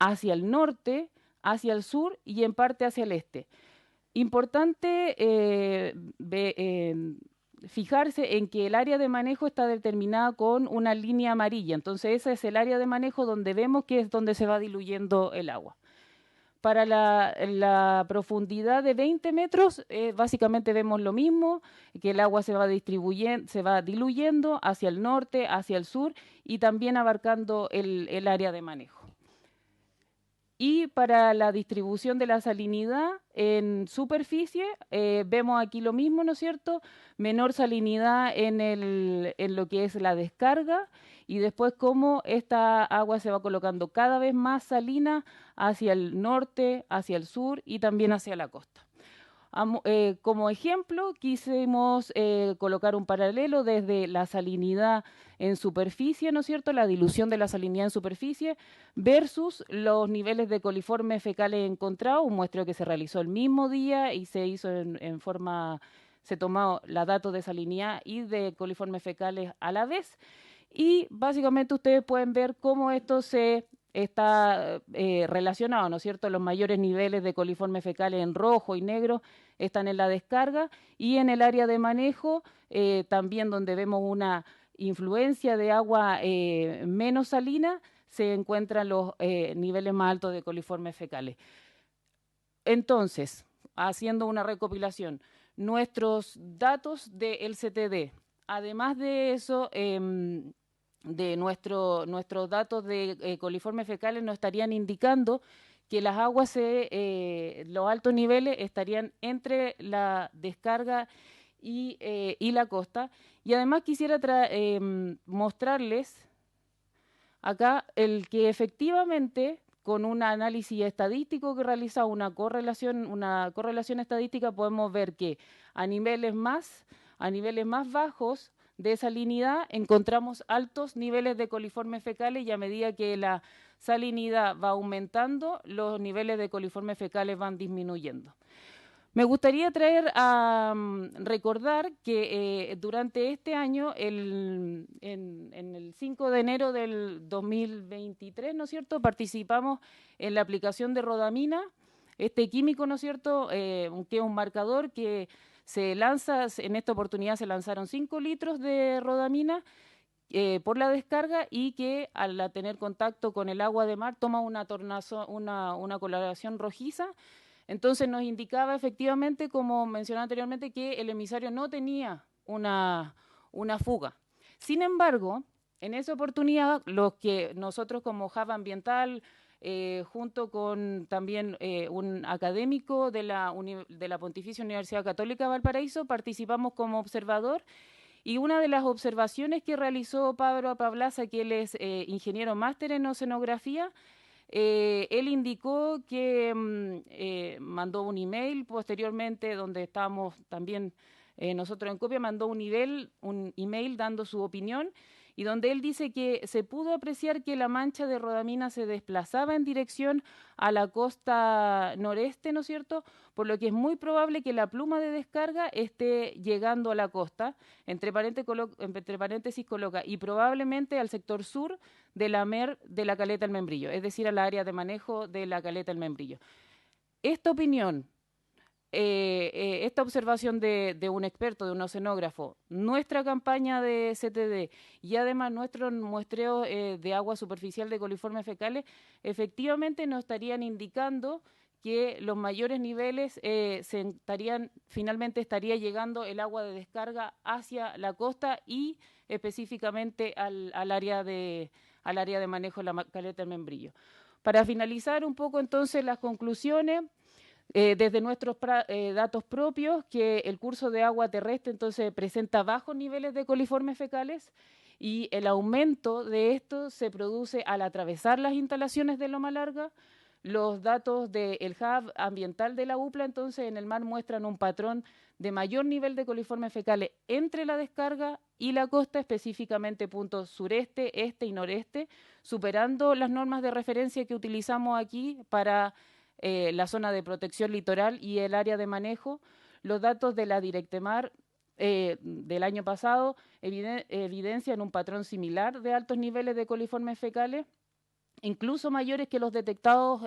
hacia el norte, hacia el sur y en parte hacia el este. Importante fijarse en que el área de manejo está determinada con una línea amarilla, entonces ese es el área de manejo donde vemos que es donde se va diluyendo el agua. Para la profundidad de 20 metros, básicamente vemos lo mismo, que el agua se va diluyendo hacia el norte, hacia el sur y también abarcando el área de manejo. Y para la distribución de la salinidad en superficie, vemos aquí lo mismo, ¿no es cierto? Menor salinidad en lo que es la descarga y después cómo esta agua se va colocando cada vez más salina hacia el norte, hacia el sur y también hacia la costa. Como ejemplo, quisimos colocar un paralelo desde la salinidad en superficie, ¿no es cierto?, la dilución de la salinidad en superficie versus los niveles de coliformes fecales encontrados, un muestreo que se realizó el mismo día y se hizo se tomó la datos de salinidad y de coliformes fecales a la vez y básicamente ustedes pueden ver cómo esto está relacionado, ¿no es cierto? Los mayores niveles de coliformes fecales en rojo y negro están en la descarga y en el área de manejo también donde vemos una influencia de agua menos salina se encuentran los niveles más altos de coliformes fecales. Entonces, haciendo una recopilación, nuestros datos del CTD, además de eso, de nuestros datos de coliformes fecales nos estarían indicando que las aguas, los altos niveles estarían entre la descarga y la costa. Y además quisiera mostrarles acá el que efectivamente con un análisis estadístico que realiza una correlación estadística podemos ver que a niveles más bajos de salinidad encontramos altos niveles de coliformes fecales y a medida que la salinidad va aumentando, los niveles de coliformes fecales van disminuyendo. Me gustaría traer a recordar que durante este año, en el 5 de enero del 2023, ¿no es cierto?, participamos en la aplicación de rodamina, este químico, ¿no es cierto?, que es un marcador que se lanza, en esta oportunidad se lanzaron 5 litros de rodamina por la descarga y que al tener contacto con el agua de mar toma una coloración rojiza. Entonces nos indicaba efectivamente, como mencionaba anteriormente, que el emisario no tenía una fuga. Sin embargo, en esa oportunidad, los que nosotros como Hub Ambiental, junto con también un académico de la Pontificia Universidad Católica de Valparaíso, participamos como observador. Y una de las observaciones que realizó Pablo Pablaza, que él es ingeniero máster en oceanografía, él indicó que mandó un email posteriormente, donde estábamos también nosotros en copia, mandó un email dando su opinión, y donde él dice que se pudo apreciar que la mancha de rodamina se desplazaba en dirección a la costa noreste, ¿no es cierto?, por lo que es muy probable que la pluma de descarga esté llegando a la costa, entre paréntesis coloca, y probablemente al sector sur de la MER de la Caleta del Membrillo, es decir, a la área de manejo de la Caleta del Membrillo. Esta opinión, esta observación de un experto, de un oceanógrafo, nuestra campaña de CTD y además nuestro muestreo de agua superficial de coliformes fecales, efectivamente nos estarían indicando que los mayores niveles finalmente estaría llegando el agua de descarga hacia la costa y específicamente al área de manejo de la Caleta del Membrillo. Para finalizar un poco entonces las conclusiones, desde nuestros datos propios, que el curso de agua terrestre entonces presenta bajos niveles de coliformes fecales y el aumento de esto se produce al atravesar las instalaciones de Loma Larga. Los datos del Hub Ambiental de la UPLA entonces en el mar muestran un patrón de mayor nivel de coliformes fecales entre la descarga y la costa, específicamente puntos sureste, este y noreste, superando las normas de referencia que utilizamos aquí para la zona de protección litoral y el área de manejo. Los datos de la Directemar del año pasado evidencian un patrón similar de altos niveles de coliformes fecales, incluso mayores que los detectados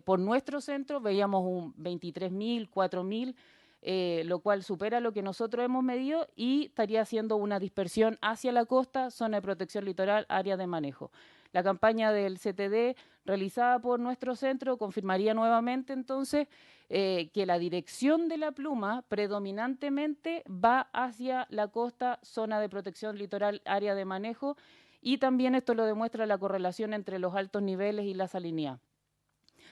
por nuestro centro. Veíamos un 23.000, 4.000, lo cual supera lo que nosotros hemos medido y estaría haciendo una dispersión hacia la costa, zona de protección litoral, área de manejo. La campaña del CTD realizada por nuestro centro confirmaría nuevamente entonces que la dirección de la pluma predominantemente va hacia la costa, zona de protección litoral, área de manejo, y también esto lo demuestra la correlación entre los altos niveles y la salinidad.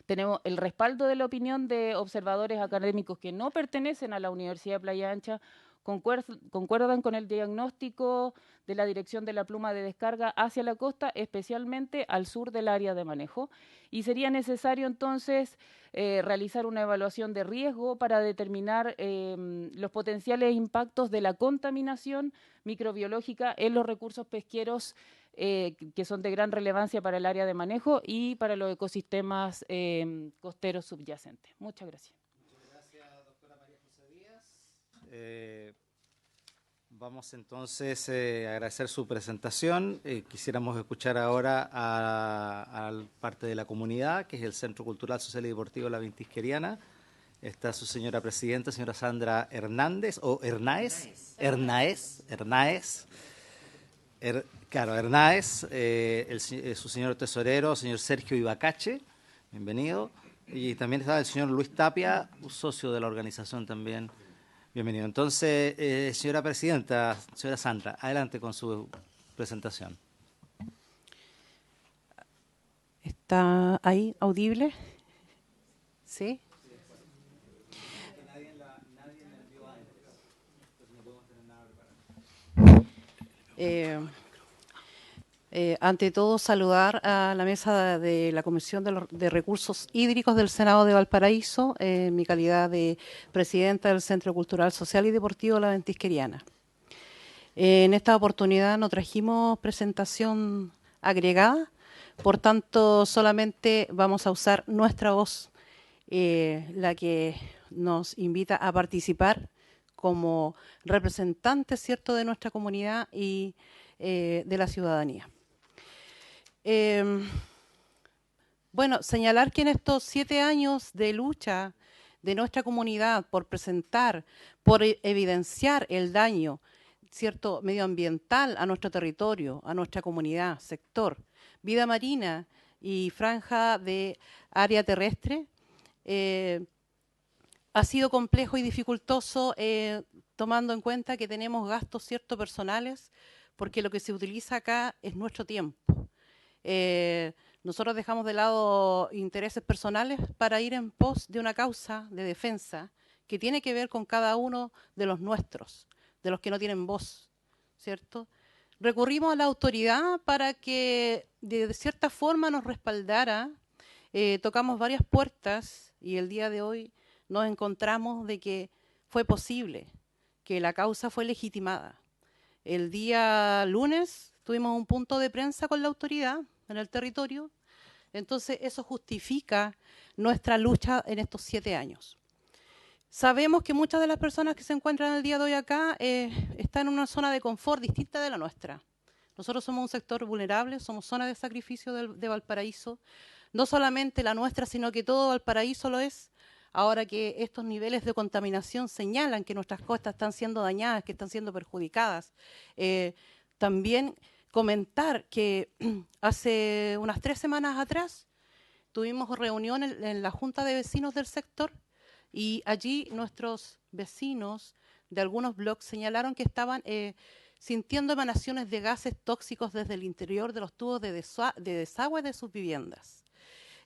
Tenemos el respaldo de la opinión de observadores académicos que no pertenecen a la Universidad de Playa Ancha, concuerdan con el diagnóstico de la dirección de la pluma de descarga hacia la costa, especialmente al sur del área de manejo, y sería necesario entonces realizar una evaluación de riesgo para determinar los potenciales impactos de la contaminación microbiológica en los recursos pesqueros que son de gran relevancia para el área de manejo y para los ecosistemas costeros subyacentes. Muchas gracias. Muchas gracias, doctora María José Díaz. Vamos entonces a agradecer su presentación. Quisiéramos escuchar ahora a parte de la comunidad, que es el Centro Cultural, Social y Deportivo La Ventisqueriana. Está su señora presidenta, señora Sandra Hernández, o Hernáez. Su señor tesorero, señor Sergio Ibacache, bienvenido. Y también está el señor Luis Tapia, un socio de la organización también. Bienvenido. Entonces, señora presidenta, señora Sandra, adelante con su presentación. ¿Está ahí audible? ¿Sí? Ante todo, saludar a la mesa de la Comisión de Recursos Hídricos del Senado de Valparaíso, en mi calidad de presidenta del Centro Cultural, Social y Deportivo La Ventisqueriana. En esta oportunidad no trajimos presentación agregada, por tanto, solamente vamos a usar nuestra voz, la que nos invita a participar como representantes, ¿cierto?, de nuestra comunidad y de la ciudadanía. Bueno, señalar que en estos 7 años de lucha de nuestra comunidad por presentar, por evidenciar el daño, ¿cierto?, medioambiental a nuestro territorio, a nuestra comunidad, sector, vida marina y franja de área terrestre, ha sido complejo y dificultoso, tomando en cuenta que tenemos gastos, ¿cierto?, personales, porque lo que se utiliza acá es nuestro tiempo. Nosotros dejamos de lado intereses personales para ir en pos de una causa de defensa que tiene que ver con cada uno de los nuestros, de los que no tienen voz, ¿cierto? Recurrimos a la autoridad para que de cierta forma nos respaldara. Tocamos varias puertas y el día de hoy nos encontramos de que fue posible, que la causa fue legitimada. El día lunes tuvimos un punto de prensa con la autoridad en el territorio, entonces eso justifica nuestra lucha en estos 7 años. Sabemos que muchas de las personas que se encuentran el día de hoy acá están en una zona de confort distinta de la nuestra. Nosotros somos un sector vulnerable, somos zona de sacrificio de Valparaíso, no solamente la nuestra, sino que todo Valparaíso lo es. Ahora que estos niveles de contaminación señalan que nuestras costas están siendo dañadas, que están siendo perjudicadas. También comentar que hace unas 3 semanas atrás tuvimos reunión en la Junta de Vecinos del sector y allí nuestros vecinos de algunos bloques señalaron que estaban sintiendo emanaciones de gases tóxicos desde el interior de los tubos de desagüe de sus viviendas.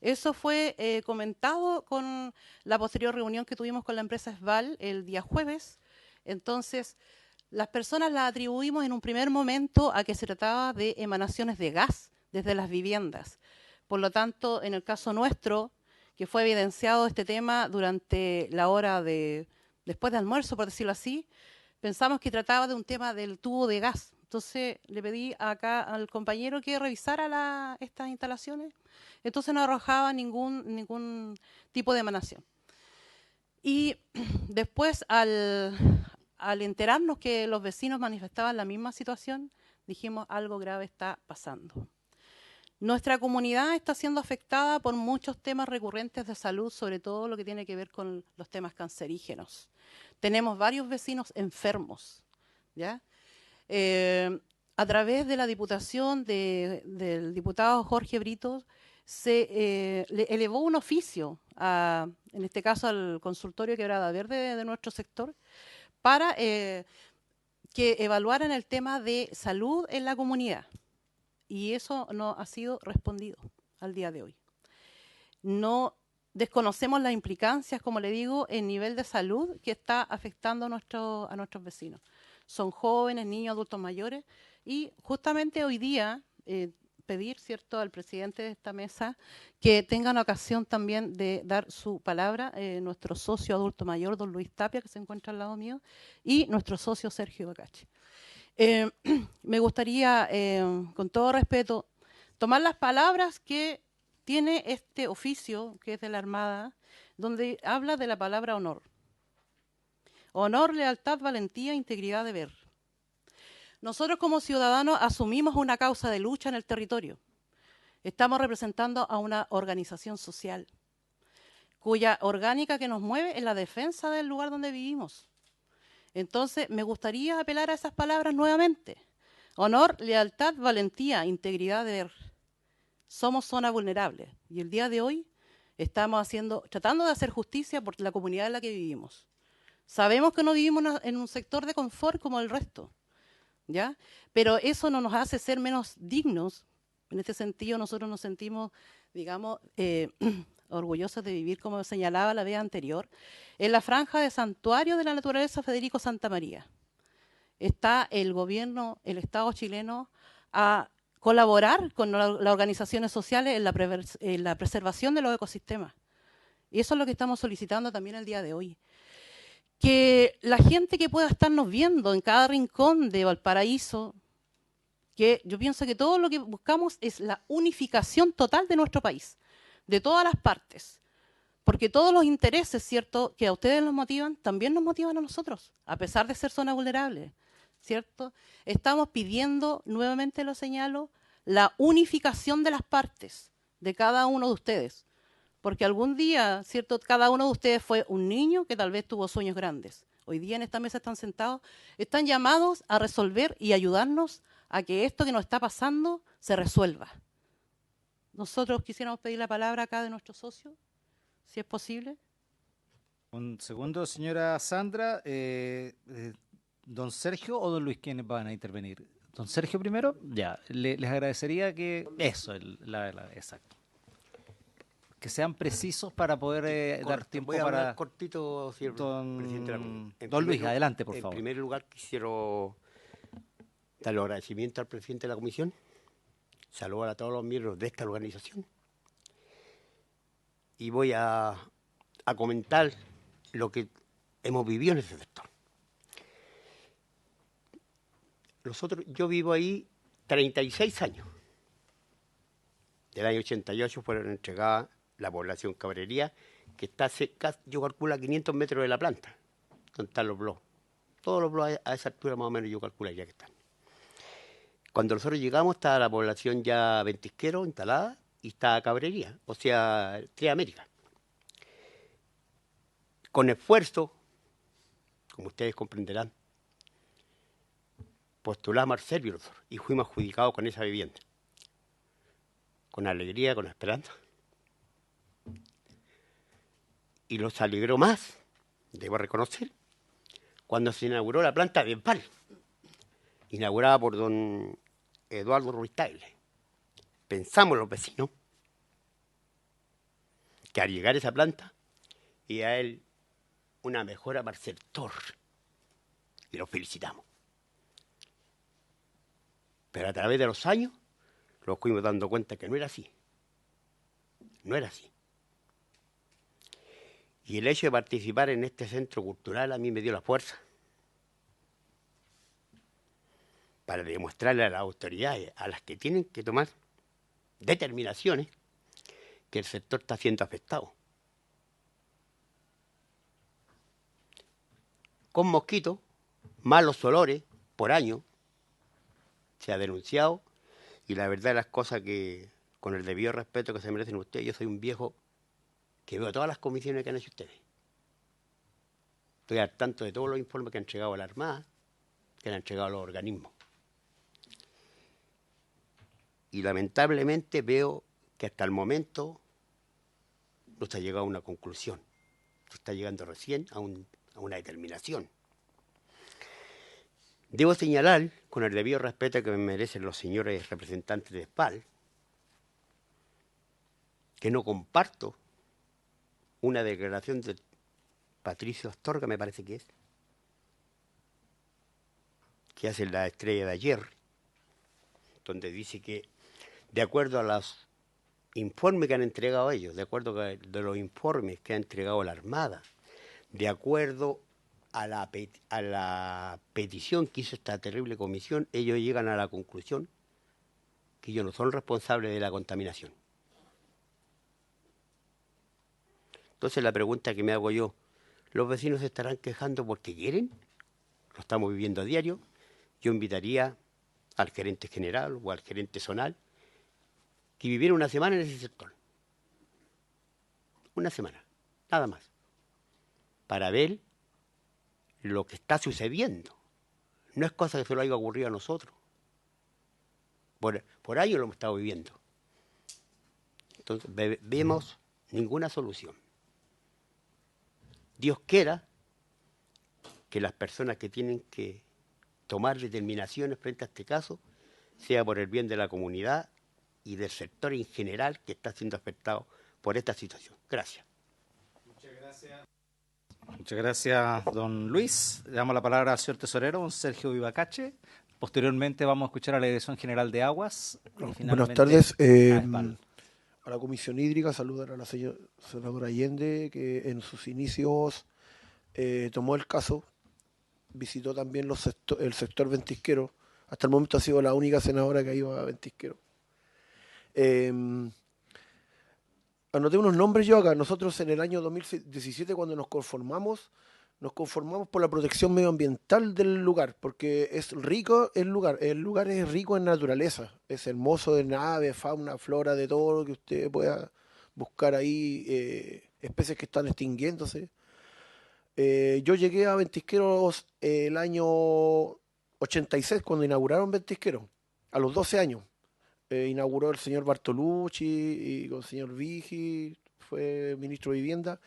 Eso fue comentado con la posterior reunión que tuvimos con la empresa Esval el día jueves. Entonces, las personas las atribuimos en un primer momento a que se trataba de emanaciones de gas desde las viviendas. Por lo tanto, en el caso nuestro, que fue evidenciado este tema durante la hora después de almuerzo, por decirlo así, pensamos que trataba de un tema del tubo de gas. Entonces, le pedí acá al compañero que revisara estas instalaciones. Entonces no arrojaba ningún tipo de emanación. Y después, al enterarnos que los vecinos manifestaban la misma situación, dijimos algo grave está pasando. Nuestra comunidad está siendo afectada por muchos temas recurrentes de salud, sobre todo lo que tiene que ver con los temas cancerígenos. Tenemos varios vecinos enfermos, ¿ya? A través de la diputación del diputado Jorge Brito, se le elevó un oficio, en este caso al consultorio Quebrada Verde de nuestro sector, para que evaluaran el tema de salud en la comunidad. Y eso no ha sido respondido al día de hoy. No desconocemos las implicancias, como le digo, en nivel de salud que está afectando a nuestros vecinos. Son jóvenes, niños, adultos mayores, y justamente hoy día pedir, ¿cierto?, al presidente de esta mesa que tengan ocasión también de dar su palabra, nuestro socio adulto mayor, don Luis Tapia, que se encuentra al lado mío, y nuestro socio Sergio Bacache. Me gustaría, con todo respeto, tomar las palabras que tiene este oficio, que es de la Armada, donde habla de la palabra honor. Honor, lealtad, valentía, integridad, deber. Nosotros como ciudadanos asumimos una causa de lucha en el territorio. Estamos representando a una organización social, cuya orgánica que nos mueve es la defensa del lugar donde vivimos. Entonces, me gustaría apelar a esas palabras nuevamente. Honor, lealtad, valentía, integridad, deber. Somos zona vulnerable y el día de hoy estamos tratando de hacer justicia por la comunidad en la que vivimos. Sabemos que no vivimos en un sector de confort como el resto, ¿ya? Pero eso no nos hace ser menos dignos. En este sentido, nosotros nos sentimos, digamos, orgullosos de vivir, como señalaba la vez anterior, en la franja de santuario de la naturaleza Federico Santa María. Está el gobierno, el Estado chileno, a colaborar con las organizaciones sociales en la preservación de los ecosistemas. Y eso es lo que estamos solicitando también el día de hoy. Que la gente que pueda estarnos viendo en cada rincón de Valparaíso, que yo pienso que todo lo que buscamos es la unificación total de nuestro país, de todas las partes, Porque todos los intereses, ¿cierto?, que a ustedes los motivan, también nos motivan a nosotros, a pesar de ser zona vulnerable, ¿cierto? Estamos pidiendo, nuevamente lo señalo, la unificación de las partes de cada uno de ustedes. Porque algún día, ¿cierto?, cada uno de ustedes fue un niño que tal vez tuvo sueños grandes. Hoy día en esta mesa están sentados, están llamados a resolver y ayudarnos a que esto que nos está pasando se resuelva. Nosotros quisiéramos pedir la palabra acá de nuestro socio, si es posible. Un segundo, señora Sandra. ¿Don Sergio o don Luis quiénes van a intervenir? ¿Don Sergio primero? Ya, les agradecería que... Eso, exacto. Que sean precisos para poder dar tiempo voy a hablar para... cortito, señor presidente de la Comisión. Don Luis, adelante, por favor. En primer lugar, quisiera dar los agradecimientos al presidente de la Comisión, saludar a todos los miembros de esta organización y voy a comentar lo que hemos vivido en ese sector. Yo vivo ahí 36 años. Del año 88 fueron entregadas la población Cabrería, que está cerca, yo calculo, a 500 metros de la planta, donde están los blogs. Todos los blogs a esa altura más o menos yo calcularía que están. Cuando nosotros llegamos estaba la población ya ventisquero instalada y estaba Cabrería, o sea, Tres Américas. Con esfuerzo, como ustedes comprenderán, postulamos al Servio nosotros y fuimos adjudicados con esa vivienda. Con alegría, con esperanza. Y los alegró más, debo reconocer, cuando se inauguró la planta de Empal, inaugurada por don Eduardo Ruiz Tagle. Pensamos los vecinos que al llegar a esa planta y a él una mejora para el sector. Y los felicitamos. Pero a través de los años nos fuimos dando cuenta que no era así. No era así. Y el hecho de participar en este centro cultural a mí me dio la fuerza para demostrarle a las autoridades, a las que tienen que tomar determinaciones, que el sector está siendo afectado. Con mosquitos, malos olores por año, se ha denunciado, y la verdad de las cosas que, con el debido respeto que se merecen ustedes, yo soy un viejo que veo todas las comisiones que han hecho ustedes. Estoy al tanto de todos los informes que han entregado a la Armada, que han entregado a los organismos. Y lamentablemente veo que hasta el momento no se ha llegado a una conclusión. Se está llegando recién a una determinación. Debo señalar, con el debido respeto que me merecen los señores representantes de SPAL, que no comparto una declaración de Patricio Astorga, me parece que hace La Estrella de ayer, donde dice que, de acuerdo a los informes que han entregado ellos, de acuerdo a los informes que ha entregado la Armada, de acuerdo a la petición que hizo esta terrible comisión, ellos llegan a la conclusión que ellos no son responsables de la contaminación. Entonces la pregunta que me hago yo, ¿los vecinos se estarán quejando porque quieren? Lo estamos viviendo a diario. Yo invitaría al gerente general o al gerente zonal que viviera una semana en ese sector. Una semana, nada más. Para ver lo que está sucediendo. No es cosa que se lo haya ocurrido a nosotros. Por años lo hemos estado viviendo. Entonces, vemos ninguna solución. Dios quiera que las personas que tienen que tomar determinaciones frente a este caso sea por el bien de la comunidad y del sector en general que está siendo afectado por esta situación. Gracias. Muchas gracias. Muchas gracias, don Luis. Le damos la palabra al señor tesorero, don Sergio Vivacache. Posteriormente vamos a escuchar a la Dirección General de Aguas. Buenas tardes. A la Comisión Hídrica, saludar a la senadora Allende, que en sus inicios tomó el caso, visitó también el sector ventisquero. Hasta el momento ha sido la única senadora que ha ido a ventisquero. A anoté unos nombres yo acá. Nosotros en el año 2017, cuando nos conformamos por la protección medioambiental del lugar, porque es rico el lugar es rico en naturaleza, es hermoso de aves, fauna, flora, de todo lo que usted pueda buscar ahí, especies que están extinguiéndose. Yo llegué a Ventisqueros el año 86, cuando inauguraron Ventisqueros, a los 12 años. Inauguró el señor Bartolucci y con el señor Vigi, fue ministro de Vivienda.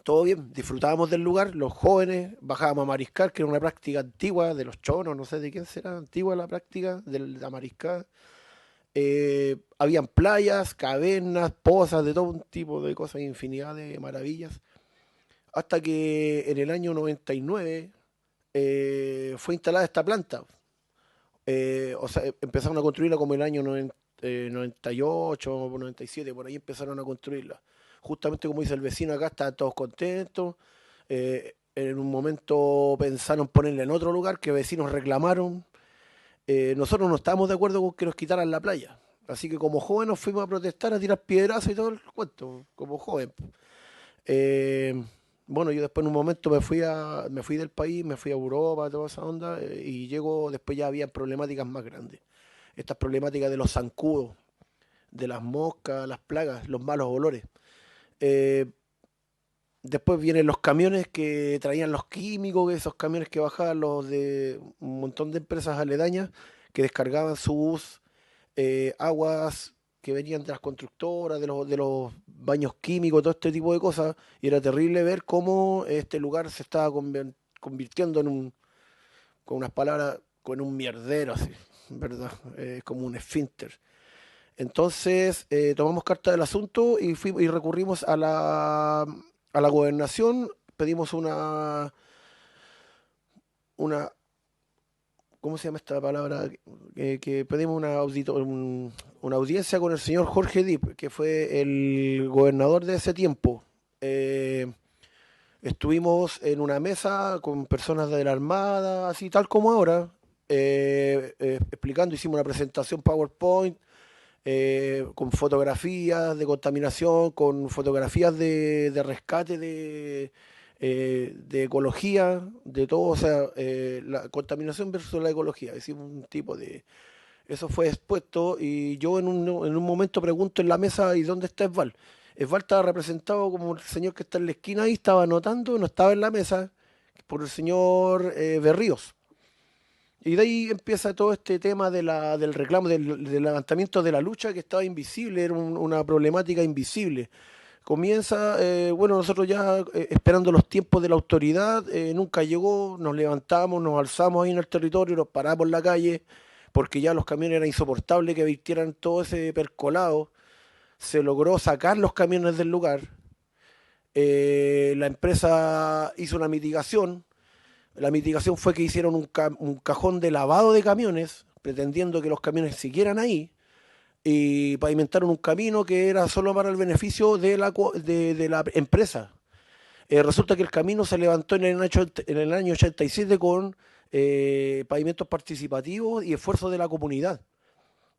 Todo bien, disfrutábamos del lugar, los jóvenes, bajábamos a mariscar, que era una práctica antigua de los chonos, no sé de quién será, antigua la práctica de la mariscar. Habían playas, cavernas, pozas, de todo un tipo de cosas, infinidad de maravillas. Hasta que en el año 99 fue instalada esta planta. O sea, empezaron a construirla como en el año 98, 97, por ahí empezaron a construirla. Justamente como dice el vecino acá, estaban todos contentos. En un momento pensaron ponerla en otro lugar, que vecinos reclamaron. Nosotros no estábamos de acuerdo con que nos quitaran la playa. Así que como jóvenes nos fuimos a protestar, a tirar piedrazos y todo el cuento, como joven. Bueno, yo después en un momento me fui del país, me fui a Europa, toda esa onda, y llego, después ya había problemáticas más grandes. Estas problemáticas de los zancudos, de las moscas, las plagas, los malos olores. Después vienen los camiones que traían los químicos, esos camiones que bajaban los de un montón de empresas aledañas que descargaban sus aguas que venían de las constructoras, de los baños químicos, todo este tipo de cosas, y era terrible ver cómo este lugar se estaba convirtiendo con unas palabras, con un mierdero, así, ¿verdad? Como un esfínter. Entonces tomamos carta del asunto y recurrimos a la gobernación, pedimos una ¿cómo se llama esta palabra? Que pedimos una audiencia con el señor Jorge Dip, que fue el gobernador de ese tiempo. Estuvimos en una mesa con personas de la Armada, así tal como ahora, explicando, hicimos una presentación PowerPoint, con fotografías de contaminación, con fotografías de rescate de ecología, de todo, o sea, la contaminación versus la ecología, hicimos un tipo de... Eso fue expuesto y yo en un momento pregunto en la mesa, ¿y dónde está Esval? Esval estaba representado como el señor que está en la esquina ahí, estaba anotando, no estaba en la mesa, por el señor Berríos. Y de ahí empieza todo este tema del reclamo, del levantamiento de la lucha, que estaba invisible, era una problemática invisible. Comienza, bueno, nosotros ya esperando los tiempos de la autoridad, nunca llegó, nos levantamos, nos alzamos ahí en el territorio, nos paramos en la calle, porque ya los camiones era insoportable que virtieran todo ese percolado. Se logró sacar los camiones del lugar. La empresa hizo una mitigación. La mitigación fue que hicieron un cajón de lavado de camiones, pretendiendo que los camiones siguieran ahí, y pavimentaron un camino que era solo para el beneficio de la empresa. Resulta que el camino se levantó en el año 87 con pavimentos participativos y esfuerzos de la comunidad.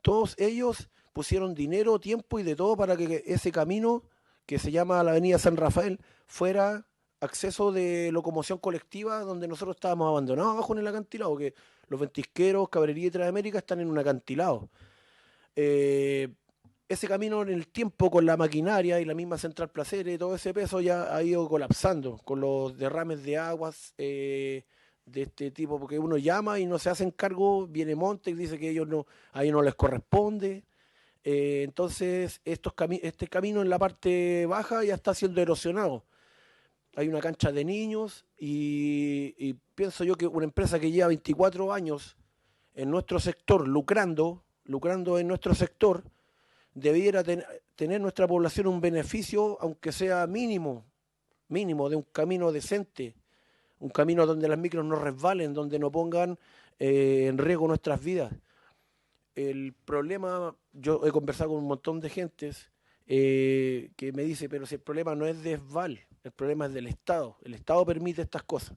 Todos ellos pusieron dinero, tiempo y de todo para que ese camino, que se llama la Avenida San Rafael, fuera acceso de locomoción colectiva, donde nosotros estábamos abandonados abajo en el acantilado, que los Ventisqueros, Cabrería y Transamérica están en un acantilado. Ese camino en el tiempo, con la maquinaria y la misma Central Placeres y todo ese peso, ya ha ido colapsando con los derrames de aguas de este tipo, porque uno llama y no se hacen cargo, viene Monte y dice que a ellos no les corresponde. Entonces este camino en la parte baja ya está siendo erosionado. Hay una cancha de niños y pienso yo que una empresa que lleva 24 años en nuestro sector, lucrando en nuestro sector, debiera tener nuestra población un beneficio, aunque sea mínimo, de un camino decente, un camino donde las micros no resbalen, donde no pongan en riesgo nuestras vidas. El problema, yo he conversado con un montón de gentes que me dice, pero si el problema no es de Esval, el problema es del Estado. El Estado permite estas cosas.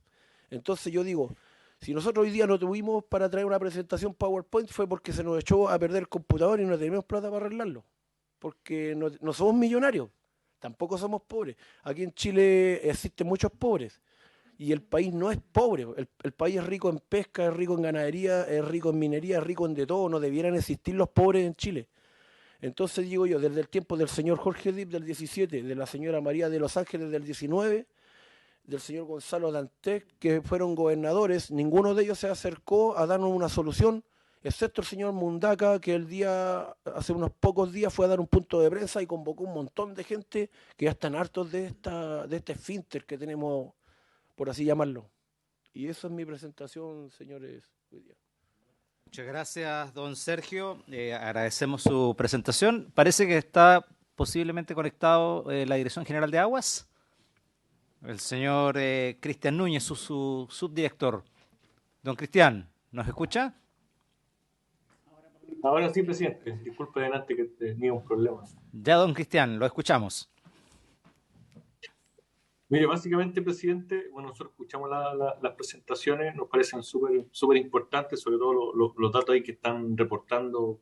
Entonces yo digo, si nosotros hoy día no tuvimos para traer una presentación PowerPoint, fue porque se nos echó a perder el computador y no teníamos plata para arreglarlo. porque no somos millonarios, tampoco somos pobres. Aquí en Chile existen muchos pobres y el país no es pobre. El país es rico en pesca, es rico en ganadería, es rico en minería, es rico en de todo. No debieran existir los pobres en Chile. Entonces digo yo, desde el tiempo del señor Jorge Dip del 17, de la señora María de Los Ángeles del 19, del señor Gonzalo Dantec, que fueron gobernadores, ninguno de ellos se acercó a darnos una solución, excepto el señor Mundaca, que hace unos pocos días fue a dar un punto de prensa y convocó un montón de gente que ya están hartos de este esfínter que tenemos, por así llamarlo. Y eso es mi presentación, señores, hoy día. Muchas gracias, don Sergio. Agradecemos su presentación. Parece que está posiblemente conectado la Dirección General de Aguas. El señor Cristian Núñez, su subdirector. Don Cristian, ¿nos escucha? Ahora sí, presidente. Disculpe delante que tenía un problema. Ya, don Cristian, lo escuchamos. Mire, básicamente, presidente, bueno, nosotros escuchamos las presentaciones, nos parecen súper importantes, sobre todo los datos ahí que están reportando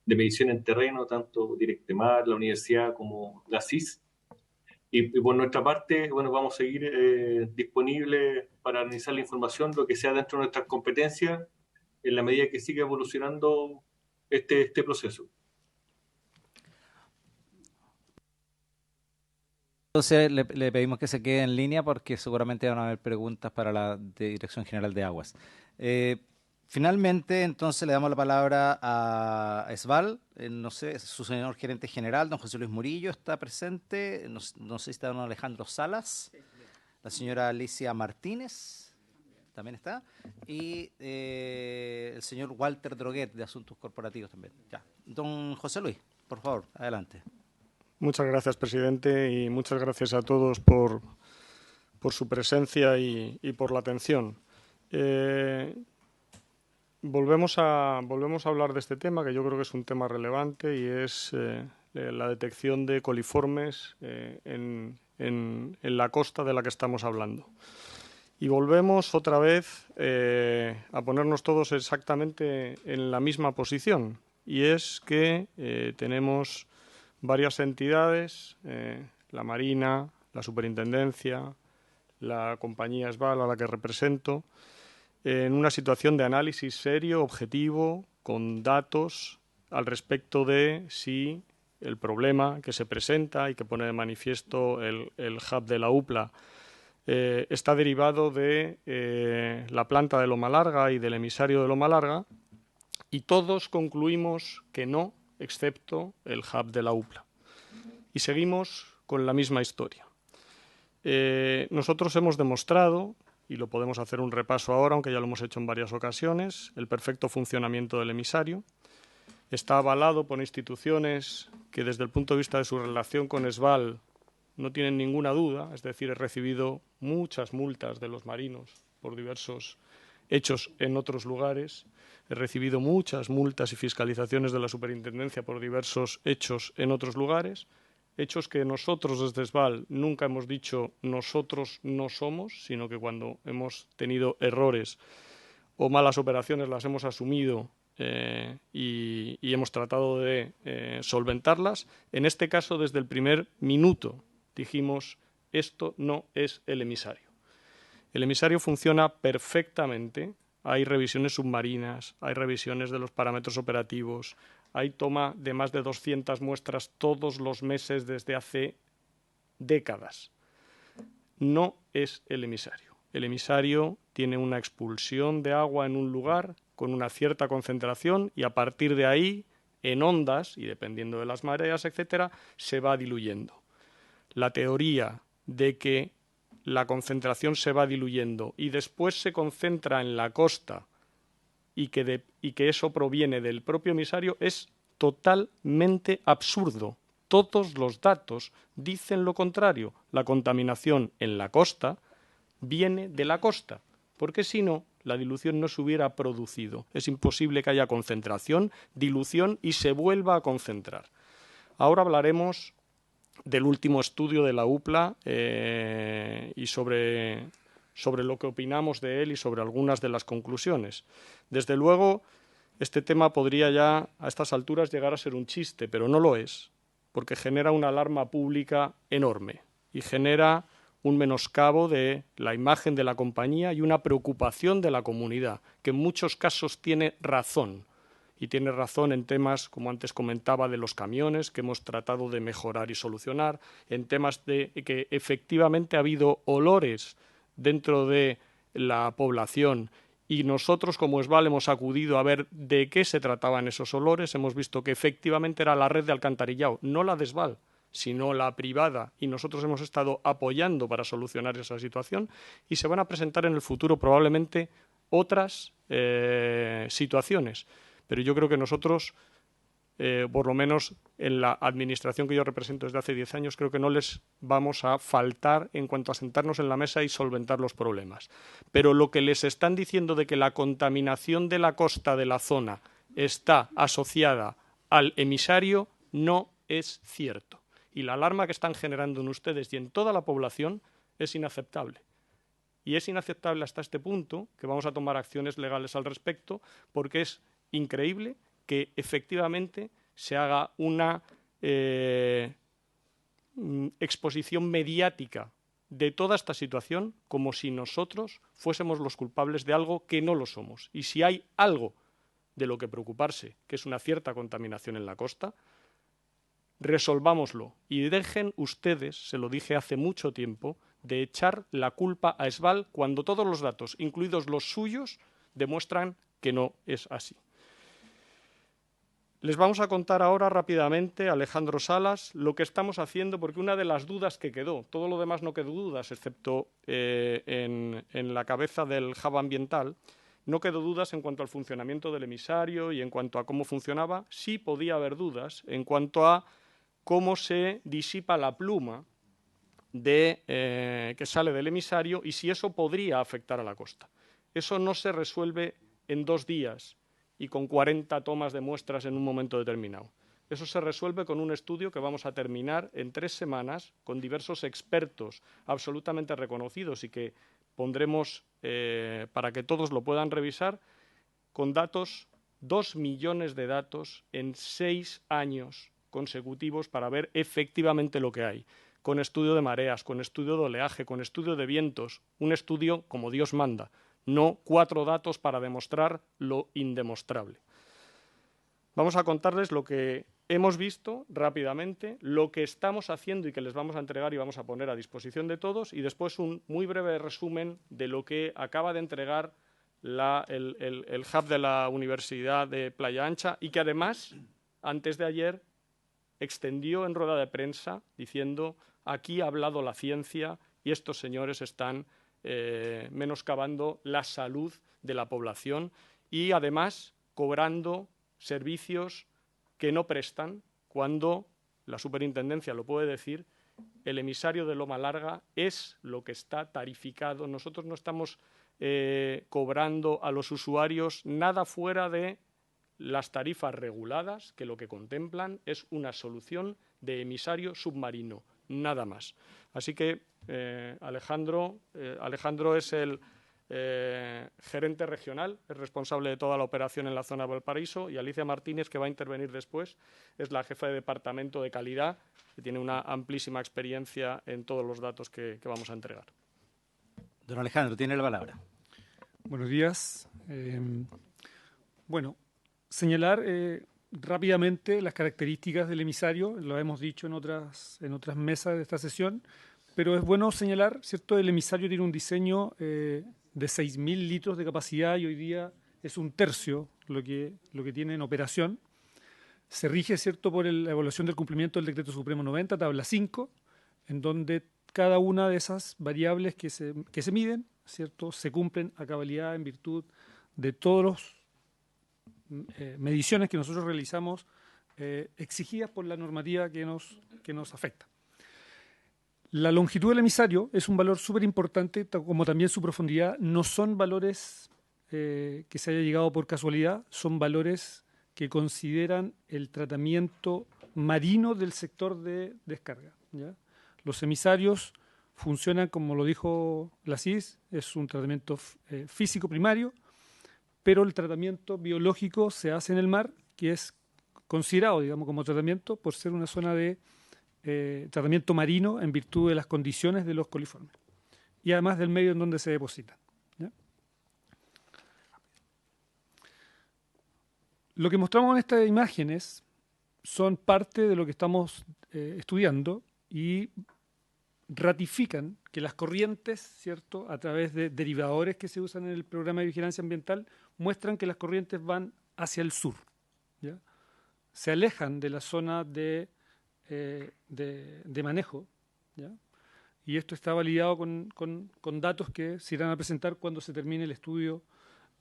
de medición en terreno, tanto Directemar, la universidad como la CIS. Y por nuestra parte, bueno, vamos a seguir disponibles para analizar la información, lo que sea dentro de nuestras competencias, en la medida que siga evolucionando este proceso. Entonces le pedimos que se quede en línea porque seguramente van a haber preguntas para la Dirección General de Aguas. Finalmente, entonces le damos la palabra a Esval. No sé, su señor gerente general, don José Luis Murillo, está presente. No sé si está don Alejandro Salas. La señora Alicia Martínez también está. Y el señor Walter Droguet, de Asuntos Corporativos también. Ya. Don José Luis, por favor, adelante. Muchas gracias, presidente, y muchas gracias a todos por su presencia y por la atención. Volvemos a hablar de este tema, que yo creo que es un tema relevante, y es la detección de coliformes en la costa de la que estamos hablando. Y volvemos otra vez a ponernos todos exactamente en la misma posición, y es que tenemos varias entidades, la Marina, la Superintendencia, la compañía Esval, a la que represento, en una situación de análisis serio, objetivo, con datos al respecto de si el problema que se presenta y que pone de manifiesto el hub de la UPLA está derivado de la planta de Loma Larga y del emisario de Loma Larga, y todos concluimos que no, excepto el hub de la UPLA. Y seguimos con la misma historia. Nosotros hemos demostrado, y lo podemos hacer un repaso ahora, aunque ya lo hemos hecho en varias ocasiones, el perfecto funcionamiento del emisario. Está avalado por instituciones que desde el punto de vista de su relación con Esval no tienen ninguna duda, es decir, he recibido muchas multas de los marinos por diversos hechos en otros lugares, he recibido muchas multas y fiscalizaciones de la Superintendencia por diversos hechos en otros lugares, hechos que nosotros desde Esval nunca hemos dicho nosotros no somos, sino que cuando hemos tenido errores o malas operaciones las hemos asumido y hemos tratado de solventarlas. En este caso, desde el primer minuto dijimos esto no es el emisario. El emisario funciona perfectamente. Hay revisiones submarinas, hay revisiones de los parámetros operativos, hay toma de más de 200 muestras todos los meses desde hace décadas. No es el emisario. El emisario tiene una expulsión de agua en un lugar con una cierta concentración y a partir de ahí, en ondas, y dependiendo de las mareas, etcétera, se va diluyendo. La teoría de que la concentración se va diluyendo y después se concentra en la costa y que eso proviene del propio emisario es totalmente absurdo. Todos los datos dicen lo contrario. La contaminación en la costa viene de la costa, porque si no, la dilución no se hubiera producido. Es imposible que haya concentración, dilución y se vuelva a concentrar. Ahora hablaremos del último estudio de la UPLA y sobre lo que opinamos de él y sobre algunas de las conclusiones. Desde luego, este tema podría ya a estas alturas llegar a ser un chiste, pero no lo es. porque genera una alarma pública enorme y genera un menoscabo de la imagen de la compañía y una preocupación de la comunidad, que en muchos casos tiene razón. Y tiene razón en temas, como antes comentaba, de los camiones, que hemos tratado de mejorar y solucionar, en temas de que efectivamente ha habido olores dentro de la población y nosotros como ESVAL hemos acudido a ver de qué se trataban esos olores, hemos visto que efectivamente era la red de alcantarillado, no la de ESVAL, sino la privada, y nosotros hemos estado apoyando para solucionar esa situación y se van a presentar en el futuro probablemente otras situaciones. Pero yo creo que nosotros, por lo menos en la administración que yo represento desde hace 10 años, creo que no les vamos a faltar en cuanto a sentarnos en la mesa y solventar los problemas. Pero lo que les están diciendo de que la contaminación de la costa de la zona está asociada al emisario no es cierto. Y la alarma que están generando en ustedes y en toda la población es inaceptable. Y es inaceptable hasta este punto que vamos a tomar acciones legales al respecto, porque es increíble que efectivamente se haga una exposición mediática de toda esta situación como si nosotros fuésemos los culpables de algo que no lo somos. Y si hay algo de lo que preocuparse, que es una cierta contaminación en la costa, resolvámoslo y dejen ustedes, se lo dije hace mucho tiempo, de echar la culpa a ESVAL cuando todos los datos, incluidos los suyos, demuestran que no es así. Les vamos a contar ahora rápidamente, Alejandro Salas, lo que estamos haciendo, porque una de las dudas que quedó, todo lo demás no quedó dudas, excepto en la cabeza del hub ambiental, no quedó dudas en cuanto al funcionamiento del emisario y en cuanto a cómo funcionaba. Sí podía haber dudas en cuanto a cómo se disipa la pluma que sale del emisario y si eso podría afectar a la costa. Eso no se resuelve en 2 días y con 40 tomas de muestras en un momento determinado. Eso se resuelve con un estudio que vamos a terminar en 3 semanas con diversos expertos absolutamente reconocidos y que pondremos para que todos lo puedan revisar, con datos, 2 millones de datos en 6 años consecutivos para ver efectivamente lo que hay, con estudio de mareas, con estudio de oleaje, con estudio de vientos, un estudio como Dios manda, no 4 datos para demostrar lo indemostrable. Vamos a contarles lo que hemos visto rápidamente, lo que estamos haciendo y que les vamos a entregar y vamos a poner a disposición de todos, y después un muy breve resumen de lo que acaba de entregar el hub de la Universidad de Playa Ancha y que además, antes de ayer, extendió en rueda de prensa diciendo: aquí ha hablado la ciencia y estos señores están menoscabando la salud de la población y además cobrando servicios que no prestan cuando, la superintendencia lo puede decir, el emisario de Loma Larga es lo que está tarificado. Nosotros no estamos cobrando a los usuarios nada fuera de las tarifas reguladas, que lo que contemplan es una solución de emisario submarino, nada más. Así que Alejandro es el gerente regional, es responsable de toda la operación en la zona de Valparaíso, y Alicia Martínez, que va a intervenir después, es la jefa de departamento de calidad, que tiene una amplísima experiencia en todos los datos que vamos a entregar. Don Alejandro, tiene la palabra. Buenos días. Señalar rápidamente las características del emisario, lo hemos dicho en otras mesas de esta sesión, pero es bueno señalar, ¿cierto? El emisario tiene un diseño de 6.000 litros de capacidad y hoy día es 1/3 lo que tiene en operación. Se rige, ¿cierto?, por la evaluación del cumplimiento del Decreto Supremo 90, tabla 5, en donde cada una de esas variables que se miden, ¿cierto?, se cumplen a cabalidad en virtud de todos los mediciones que nosotros realizamos exigidas por la normativa que nos afecta. La longitud del emisario es un valor súper importante, como también su profundidad. No son valores que se haya llegado por casualidad, son valores que consideran el tratamiento marino del sector de descarga, ¿ya? Los emisarios funcionan, como lo dijo la CIS, es un tratamiento físico primario, pero el tratamiento biológico se hace en el mar, que es considerado, digamos, como tratamiento por ser una zona de tratamiento marino en virtud de las condiciones de los coliformes y además del medio en donde se depositan. ¿Ya? Lo que mostramos en estas imágenes son parte de lo que estamos estudiando y ratifican que las corrientes, ¿cierto?, a través de derivadores que se usan en el programa de vigilancia ambiental, muestran que las corrientes van hacia el sur, ¿ya? Se alejan de la zona de manejo, ¿ya? Y esto está validado con datos que se irán a presentar cuando se termine el estudio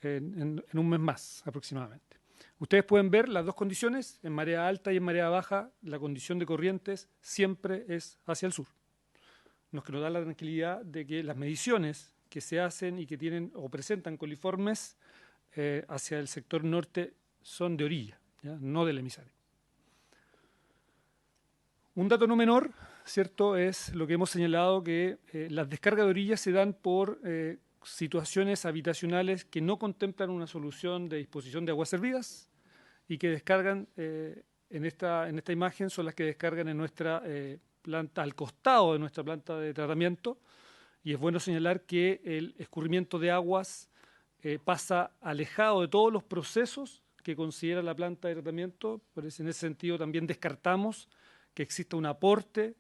en un mes más aproximadamente. Ustedes pueden ver las dos condiciones, en marea alta y en marea baja, la condición de corrientes siempre es hacia el sur. Lo que nos da la tranquilidad de que las mediciones que se hacen y que tienen o presentan coliformes hacia el sector norte son de orilla, ¿ya? No del emisario. Un dato no menor, ¿cierto?, es lo que hemos señalado, que las descargas de orilla se dan por situaciones habitacionales que no contemplan una solución de disposición de aguas servidas y que descargan, en esta imagen, son las que descargan en nuestra planta, al costado de nuestra planta de tratamiento, y es bueno señalar que el escurrimiento de aguas pasa alejado de todos los procesos que considera la planta de tratamiento. Por eso, en ese sentido, también descartamos que exista un aporte,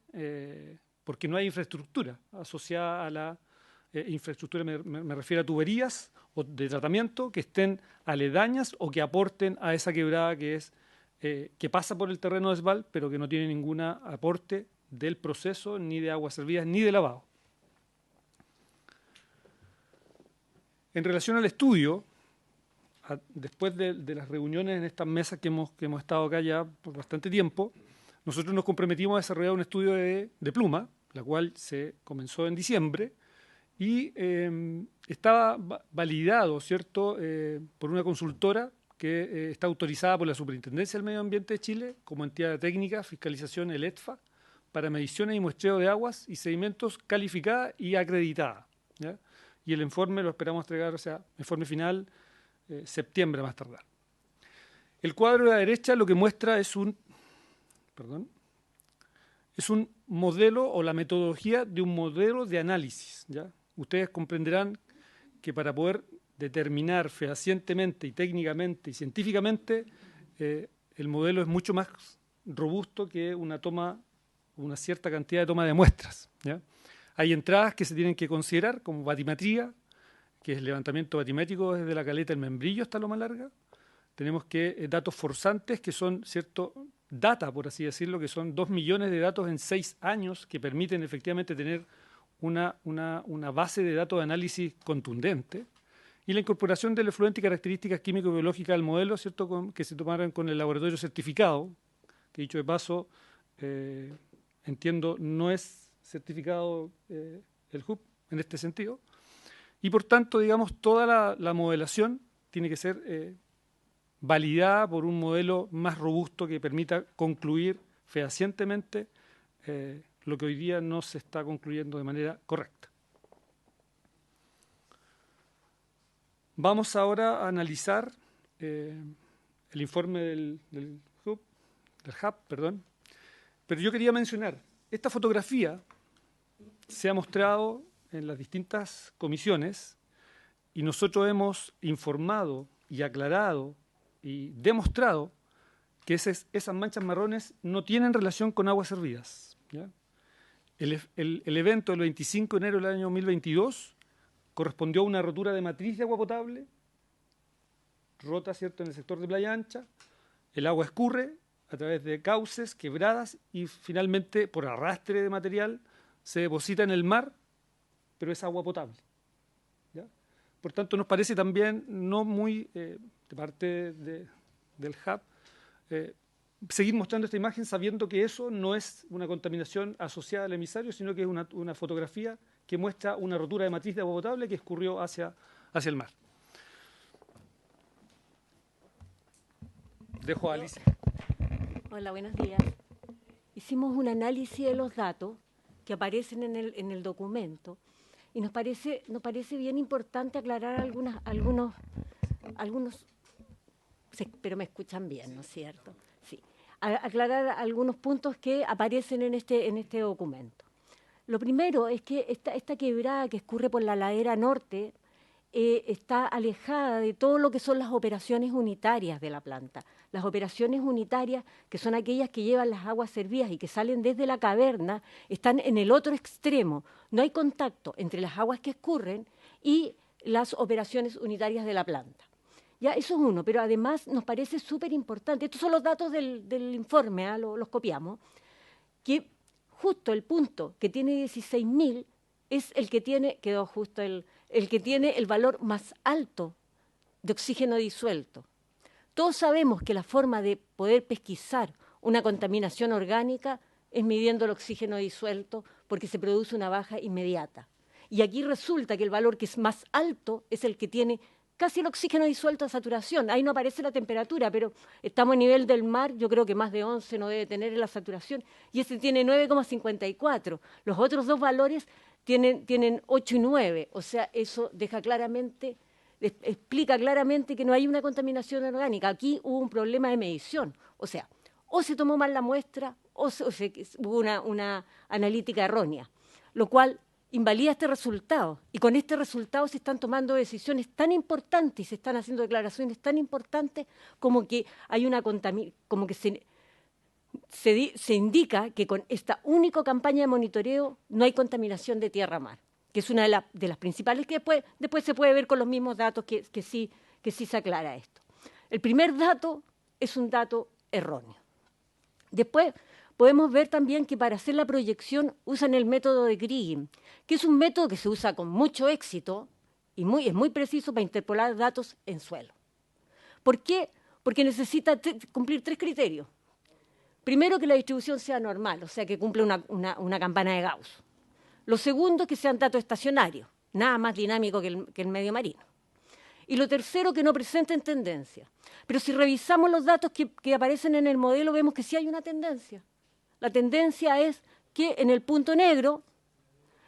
porque no hay infraestructura asociada a la infraestructura, me refiero a tuberías o de tratamiento que estén aledañas o que aporten a esa quebrada que pasa por el terreno de SVAL, pero que no tiene ningún aporte del proceso, ni de aguas servidas, ni de lavado. En relación al estudio, después de las reuniones en estas mesas que hemos estado acá ya por bastante tiempo, nosotros nos comprometimos a desarrollar un estudio de pluma, la cual se comenzó en diciembre, y estaba validado, ¿cierto?, por una consultora que está autorizada por la Superintendencia del Medio Ambiente de Chile como entidad técnica, fiscalización, el ETFA, para mediciones y muestreo de aguas y sedimentos calificada y acreditada, ¿ya? Y el informe lo esperamos entregar, o sea, informe final, septiembre más tardar. El cuadro de la derecha lo que muestra es un modelo o la metodología de un modelo de análisis, ¿ya? Ustedes comprenderán que para poder determinar fehacientemente y técnicamente y científicamente, el modelo es mucho más robusto que una cierta cantidad de toma de muestras, ¿ya? Hay entradas que se tienen que considerar, como batimetría, que es el levantamiento batimétrico desde la caleta del Membrillo hasta Loma Larga. Tenemos que datos forzantes, que son cierto data, por así decirlo, que son 2 millones de datos en 6 años, que permiten efectivamente tener una base de datos de análisis contundente. Y la incorporación del efluente y características químico-biológicas del modelo, ¿cierto?, que se tomaron con el laboratorio certificado, que dicho de paso, entiendo, no es certificado el HUB en este sentido. Y por tanto, digamos, toda la modelación tiene que ser validada por un modelo más robusto que permita concluir fehacientemente lo que hoy día no se está concluyendo de manera correcta. Vamos ahora a analizar el informe del HUB, pero yo quería mencionar, esta fotografía se ha mostrado en las distintas comisiones y nosotros hemos informado y aclarado y demostrado que esas manchas marrones no tienen relación con aguas servidas, ¿ya? El evento del 25 de enero del año 2022 correspondió a una rotura de matriz de agua potable, rota, ¿cierto?, en el sector de Playa Ancha. El agua escurre a través de cauces, quebradas y finalmente, por arrastre de material, se deposita en el mar, pero es agua potable, ¿ya? Por tanto, nos parece también no muy, de parte del HUB, seguir mostrando esta imagen sabiendo que eso no es una contaminación asociada al emisario, sino que es una fotografía que muestra una rotura de matriz de agua potable que escurrió hacia el mar. Dejo a Alicia. Hola, buenos días. Hicimos un análisis de los datos que aparecen en el documento y nos parece bien importante aclarar algunos pero me escuchan bien, ¿no es cierto? Sí. Aclarar algunos puntos que aparecen en este documento. Lo primero es que esta quebrada que escurre por la ladera norte está alejada de todo lo que son las operaciones unitarias de la planta. Las operaciones unitarias, que son aquellas que llevan las aguas servidas y que salen desde la caverna, están en el otro extremo. No hay contacto entre las aguas que escurren y las operaciones unitarias de la planta. Ya, eso es uno, pero además nos parece súper importante, estos son los datos del informe, los copiamos, que justo el punto que tiene 16.000 es el que tiene, quedó justo el que tiene el valor más alto de oxígeno disuelto. Todos sabemos que la forma de poder pesquisar una contaminación orgánica es midiendo el oxígeno disuelto porque se produce una baja inmediata. Y aquí resulta que el valor que es más alto es el que tiene casi el oxígeno disuelto a saturación. Ahí no aparece la temperatura, pero estamos a nivel del mar, yo creo que más de 11 no debe tener la saturación, y este tiene 9,54. Los otros dos valores tienen 8 y 9, o sea, eso deja claramente, explica claramente que no hay una contaminación orgánica. Aquí hubo un problema de medición, o sea, o se tomó mal la muestra o hubo una analítica errónea, lo cual invalida este resultado, y con este resultado se están tomando decisiones tan importantes y se están haciendo declaraciones tan importantes como que hay una como que se indica que con esta única campaña de monitoreo no hay contaminación de tierra-mar, que es una de las principales, que después se puede ver con los mismos datos que sí se aclara esto. El primer dato es un dato erróneo. Después podemos ver también que para hacer la proyección usan el método de Kriging, que es un método que se usa con mucho éxito y es muy preciso para interpolar datos en suelo. ¿Por qué? Porque necesita cumplir 3 criterios. Primero, que la distribución sea normal, o sea, que cumple una campana de Gauss. Lo segundo, que sean datos estacionarios, nada más dinámico que el medio marino. Y lo tercero, que no presenten tendencia. Pero si revisamos los datos que aparecen en el modelo, vemos que sí hay una tendencia. La tendencia es que en el punto negro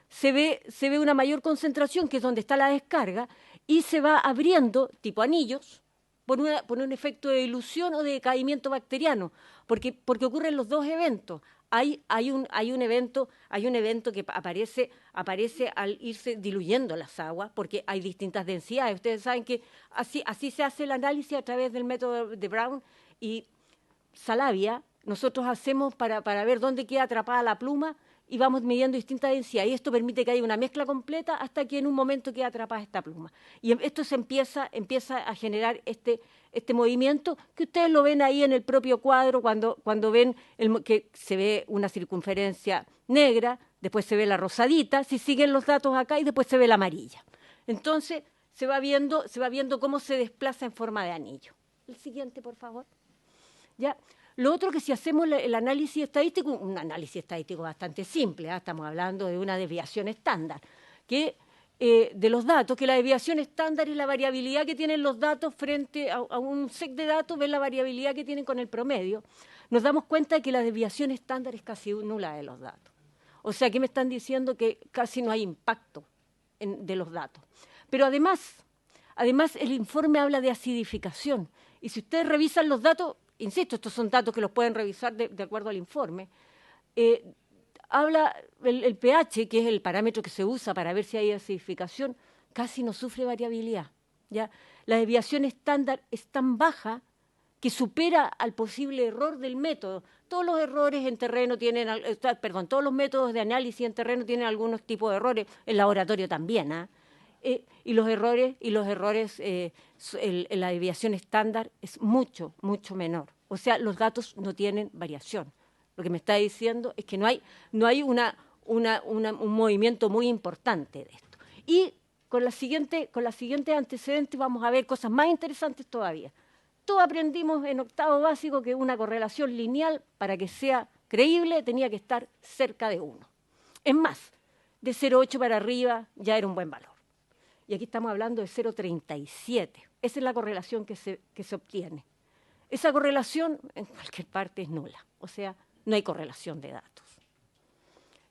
se ve una mayor concentración, que es donde está la descarga, y se va abriendo, tipo anillos, por un efecto de dilución o de decaimiento bacteriano, porque ocurren los dos eventos. Hay un evento que aparece al irse diluyendo las aguas, porque hay distintas densidades. Ustedes saben que así se hace el análisis a través del método de Brown y Salavia. Nosotros hacemos para ver dónde queda atrapada la pluma y vamos midiendo distintas densidades. Y esto permite que haya una mezcla completa hasta que en un momento queda atrapada esta pluma. Y esto se empieza a generar este movimiento, que ustedes lo ven ahí en el propio cuadro cuando ven que se ve una circunferencia negra, después se ve la rosadita, si siguen los datos acá, y después se ve la amarilla. Entonces se va viendo cómo se desplaza en forma de anillo. El siguiente, por favor. ¿Ya? Lo otro, que si hacemos el análisis estadístico, un análisis estadístico bastante simple, estamos hablando de una desviación estándar, que de los datos, que la desviación estándar es la variabilidad que tienen los datos frente a un set de datos, ven la variabilidad que tienen con el promedio, nos damos cuenta de que la desviación estándar es casi nula de los datos. O sea, que me están diciendo que casi no hay impacto de los datos. Pero además el informe habla de acidificación, y si ustedes revisan los datos, insisto, estos son datos que los pueden revisar de acuerdo al informe, habla el pH, que es el parámetro que se usa para ver si hay acidificación, casi no sufre variabilidad. ¿Ya? La desviación estándar es tan baja que supera al posible error del método. Todos los errores en terreno todos los métodos de análisis en terreno tienen algunos tipos de errores, el laboratorio también, y los errores la desviación estándar es mucho, mucho menor. O sea, los datos no tienen variación. Lo que me está diciendo es que no hay un movimiento muy importante de esto. Y con la siguiente antecedente vamos a ver cosas más interesantes todavía. Todos aprendimos en octavo básico que una correlación lineal, para que sea creíble, tenía que estar cerca de 1. Es más, de 0,8 para arriba ya era un buen valor. Y aquí estamos hablando de 0,37. Esa es la correlación que se obtiene. Esa correlación en cualquier parte es nula. O sea, no hay correlación de datos.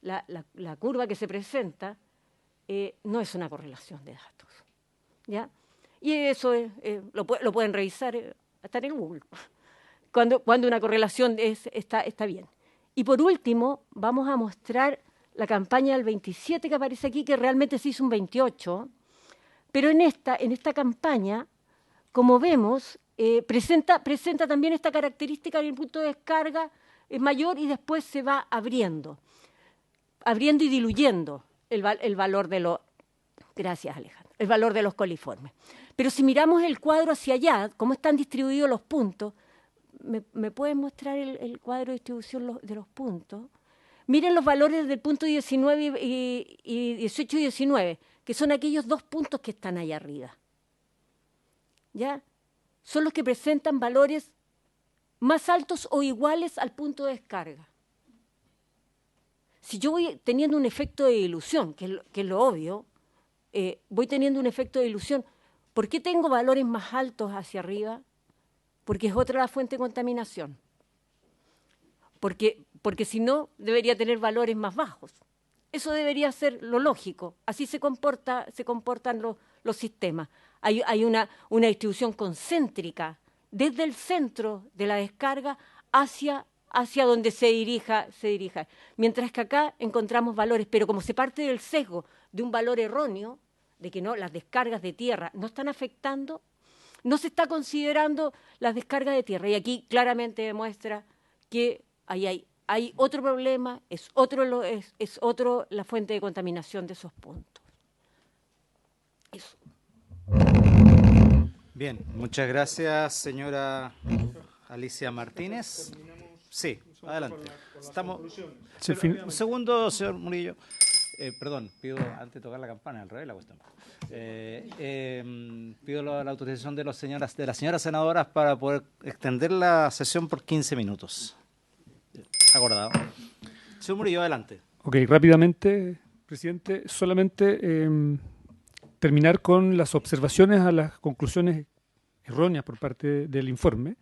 La curva que se presenta no es una correlación de datos. ¿Ya? Y eso lo pueden revisar estar en Google, cuando una correlación está bien. Y por último, vamos a mostrar la campaña del 27 que aparece aquí, que realmente se hizo un 28, pero en esta campaña, como vemos, presenta también esta característica del punto de descarga es mayor y después se va abriendo y diluyendo el valor de los... Gracias, Alejandro. El valor de los coliformes. Pero si miramos el cuadro hacia allá, cómo están distribuidos los puntos, ¿me pueden mostrar el cuadro de distribución de los puntos? Miren los valores del punto 19 y 18 y 19, que son aquellos 2 puntos que están ahí arriba. ¿Ya? Son los que presentan valores más altos o iguales al punto de descarga. Si yo voy teniendo un efecto de dilución, que es lo obvio, voy teniendo un efecto de dilución, ¿por qué tengo valores más altos hacia arriba? Porque es otra la fuente de contaminación. Porque si no, debería tener valores más bajos. Eso debería ser lo lógico. Así se comportan los sistemas. Hay una distribución concéntrica desde el centro de la descarga hacia donde se dirija. Mientras que acá encontramos valores, pero como se parte del sesgo de un valor erróneo, de que no, las descargas de tierra no están afectando, no se está considerando las descargas de tierra. Y aquí claramente demuestra que hay otro problema, es otro la fuente de contaminación de esos puntos. Eso. Bien, muchas gracias, señora Alicia Martínez. Sí, adelante. Un segundo, señor Murillo. Perdón, pido antes de tocar la campana, al revés la cuestión. Pido la autorización de las señoras senadoras para poder extender la sesión por 15 minutos. Acordado. Señor Murillo, adelante. Ok, rápidamente, presidente, solamente terminar con las observaciones a las conclusiones erróneas por parte del informe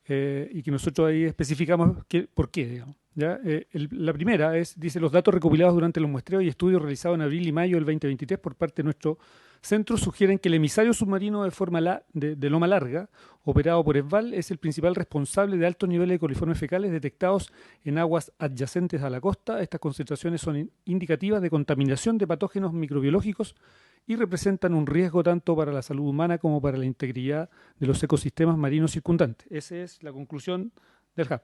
y que nosotros ahí especificamos por qué, digamos. ¿Ya? La primera dice, los datos recopilados durante los muestreos y estudios realizados en abril y mayo del 2023 por parte de nuestro centro sugieren que el emisario submarino de Loma Larga, operado por ESVAL, es el principal responsable de altos niveles de coliformes fecales detectados en aguas adyacentes a la costa. Estas concentraciones son indicativas de contaminación de patógenos microbiológicos y representan un riesgo tanto para la salud humana como para la integridad de los ecosistemas marinos circundantes. Esa es la conclusión del HAP.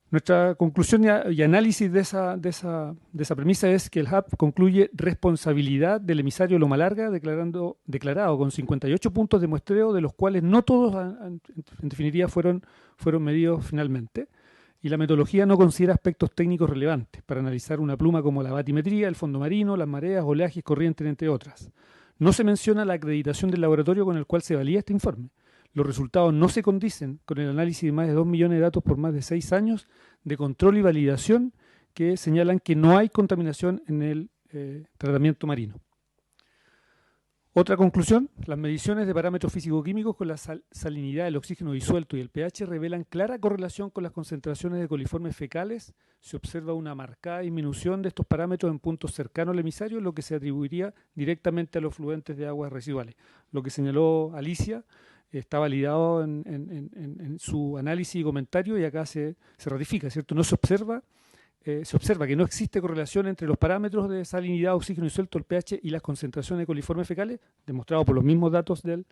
Nuestra conclusión y análisis de esa premisa es que el HAP concluye responsabilidad del emisario Loma Larga, declarado con 58 puntos de muestreo, de los cuales no todos, en definitiva, fueron medidos finalmente. Y la metodología no considera aspectos técnicos relevantes para analizar una pluma como la batimetría, el fondo marino, las mareas, oleajes, corrientes, entre otras. No se menciona la acreditación del laboratorio con el cual se valida este informe. Los resultados no se condicen con el análisis de más de 2 millones de datos por más de 6 años de control y validación que señalan que no hay contaminación en el tratamiento marino. Otra conclusión, las mediciones de parámetros físico-químicos con la salinidad del oxígeno disuelto y el pH revelan clara correlación con las concentraciones de coliformes fecales. Se observa una marcada disminución de estos parámetros en puntos cercanos al emisario, lo que se atribuiría directamente a los fluentes de aguas residuales. Lo que señaló Alicia está validado en su análisis y comentario y acá se ratifica, ¿cierto? No se observa que no existe correlación entre los parámetros de salinidad, oxígeno disuelto, el pH y las concentraciones de coliformes fecales, demostrado por los mismos datos del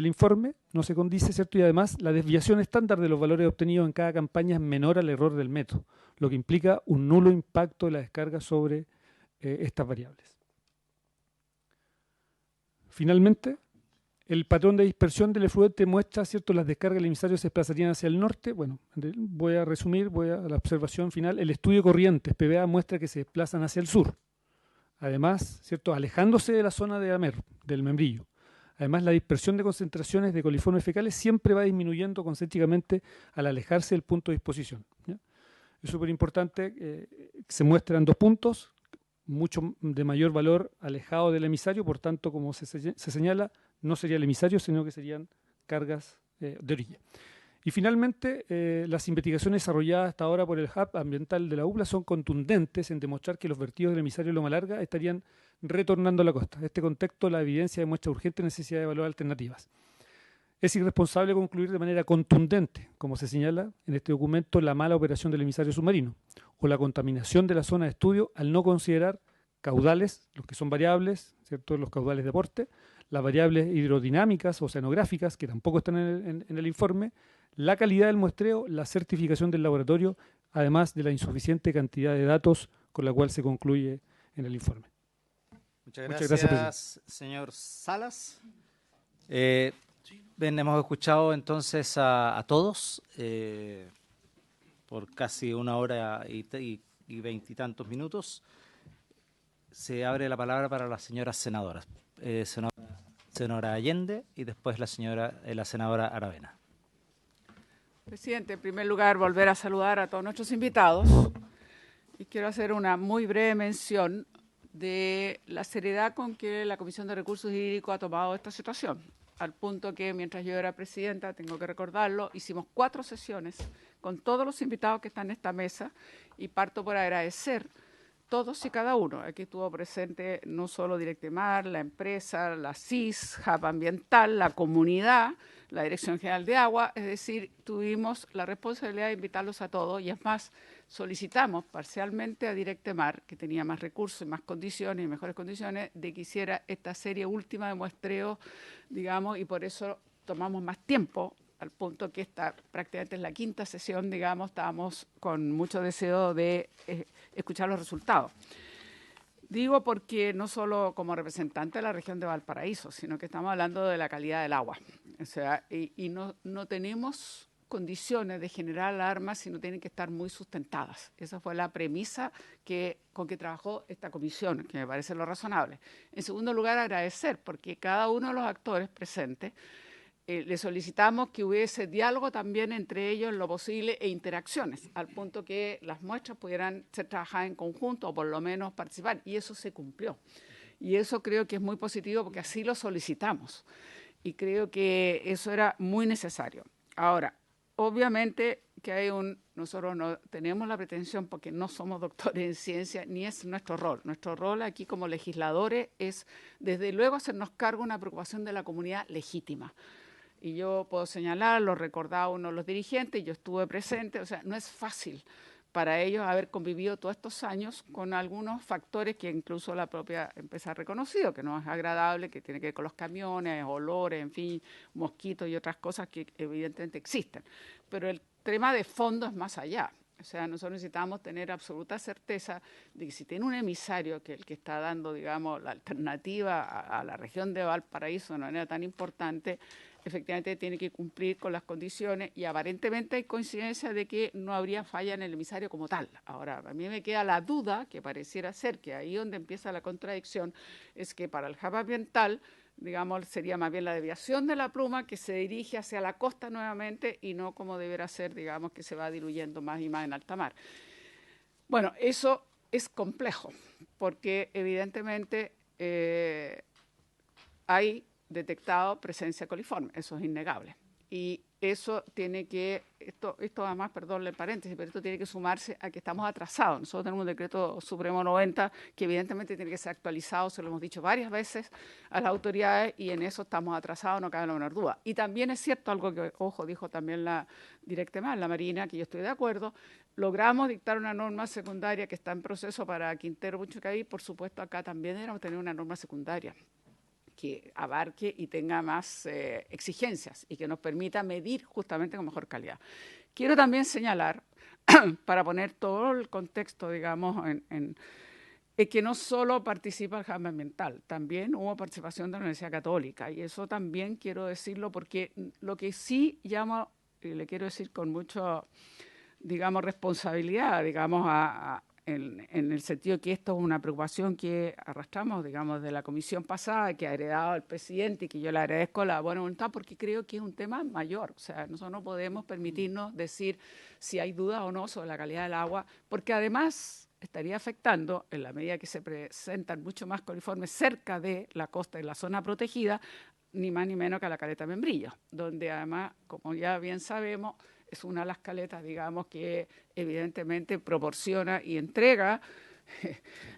informe, no se condice, ¿cierto? Y además la desviación estándar de los valores obtenidos en cada campaña es menor al error del método, lo que implica un nulo impacto de la descarga sobre estas variables. Finalmente, el patrón de dispersión del efluente muestra, ¿cierto?, las descargas del emisario se desplazarían hacia el norte. Bueno, voy a resumir, voy a la observación final. El estudio de corrientes PBA muestra que se desplazan hacia el sur. Además, ¿cierto?, alejándose de la zona de Amer, del membrillo. Además, la dispersión de concentraciones de coliformes fecales siempre va disminuyendo concéntricamente al alejarse del punto de disposición, ¿ya? Es súper importante que se muestran 2 puntos, mucho de mayor valor alejado del emisario, por tanto, como se señala, no sería el emisario, sino que serían cargas de orilla. Y finalmente, las investigaciones desarrolladas hasta ahora por el Hub ambiental de la UPLA son contundentes en demostrar que los vertidos del emisario Loma Larga estarían retornando a la costa. En este contexto, la evidencia demuestra urgente necesidad de evaluar alternativas. Es irresponsable concluir de manera contundente, como se señala en este documento, la mala operación del emisario submarino o la contaminación de la zona de estudio al no considerar caudales, los que son variables, ¿cierto? Los caudales de aporte, las variables hidrodinámicas, oceanográficas, que tampoco están en el informe, la calidad del muestreo, la certificación del laboratorio, además de la insuficiente cantidad de datos con la cual se concluye en el informe. Muchas gracias, señor Salas. Bien, hemos escuchado entonces a todos por casi 1 hora y 20 y tantos minutos. Se abre la palabra para las señoras senadoras. Senadora Allende y después la senadora Aravena. Presidente, en primer lugar, volver a saludar a todos nuestros invitados y quiero hacer una muy breve mención de la seriedad con que la Comisión de Recursos Hídricos ha tomado esta situación, al punto que mientras yo era presidenta, tengo que recordarlo, hicimos 4 sesiones con todos los invitados que están en esta mesa y parto por agradecer todos y cada uno. Aquí estuvo presente no solo Directemar, la empresa, la CIS, Hub Ambiental, la comunidad, la Dirección General de Agua, es decir, tuvimos la responsabilidad de invitarlos a todos y es más, solicitamos parcialmente a Directemar, que tenía más recursos y más condiciones y mejores condiciones, de que hiciera esta serie última de muestreo, digamos, y por eso tomamos más tiempo, al punto que esta prácticamente es la 5ª sesión, digamos, estábamos con mucho deseo de escuchar los resultados. Digo porque no solo como representante de la región de Valparaíso, sino que estamos hablando de la calidad del agua. O sea, y no tenemos condiciones de generar alarmas si no tienen que estar muy sustentadas. Esa fue la premisa con que trabajó esta comisión, que me parece lo razonable. En segundo lugar, agradecer, porque cada uno de los actores presentes le solicitamos que hubiese diálogo también entre ellos en lo posible e interacciones, al punto que las muestras pudieran ser trabajadas en conjunto o por lo menos participar, y eso se cumplió. Y eso creo que es muy positivo porque así lo solicitamos y creo que eso era muy necesario. Ahora, obviamente que nosotros no tenemos la pretensión, porque no somos doctores en ciencia, ni es nuestro rol. Nuestro rol aquí como legisladores es, desde luego, hacernos cargo de una preocupación de la comunidad legítima. Y yo puedo señalar, lo recordaba uno de los dirigentes, yo estuve presente, o sea, no es fácil para ellos haber convivido todos estos años con algunos factores que incluso la propia empresa ha reconocido, que no es agradable, que tiene que ver con los camiones, olores, en fin, mosquitos y otras cosas que evidentemente existen. Pero el tema de fondo es más allá. O sea, nosotros necesitamos tener absoluta certeza de que si tiene un emisario que el que está dando, digamos, la alternativa a la región de Valparaíso de una manera tan importante, efectivamente tiene que cumplir con las condiciones y aparentemente hay coincidencia de que no habría falla en el emisario como tal. Ahora, a mí me queda la duda, que pareciera ser que ahí donde empieza la contradicción, es que para el hub ambiental, digamos, sería más bien la desviación de la pluma que se dirige hacia la costa nuevamente y no como deberá ser, digamos, que se va diluyendo más y más en alta mar. Bueno, eso es complejo porque evidentemente hay detectado presencia coliforme, eso es innegable. Y eso tiene que, esto además, perdón el paréntesis, pero esto tiene que sumarse a que estamos atrasados. Nosotros tenemos un decreto supremo 90 que evidentemente tiene que ser actualizado, se lo hemos dicho varias veces a las autoridades y en eso estamos atrasados, no cabe la menor duda. Y también es cierto algo que, ojo, dijo también la Directemar, la Marina, que yo estoy de acuerdo, logramos dictar una norma secundaria que está en proceso para Quintero, Buchucaví, por supuesto acá también deberíamos tener una norma secundaria que abarque y tenga más exigencias y que nos permita medir justamente con mejor calidad. Quiero también señalar, para poner todo el contexto, digamos, que no solo participa el hub ambiental, también hubo participación de la Universidad Católica y eso también quiero decirlo porque lo que sí llamo, y le quiero decir con mucha, digamos, responsabilidad, digamos, en el sentido que esto es una preocupación que arrastramos, digamos, de la comisión pasada, que ha heredado el presidente y que yo le agradezco la buena voluntad porque creo que es un tema mayor. O sea, nosotros no podemos permitirnos decir si hay duda o no sobre la calidad del agua, porque además estaría afectando, en la medida que se presentan mucho más coliformes cerca de la costa y la zona protegida, ni más ni menos que a la caleta Membrillo, donde además, como ya bien sabemos, es una de las caletas, digamos, que evidentemente proporciona y entrega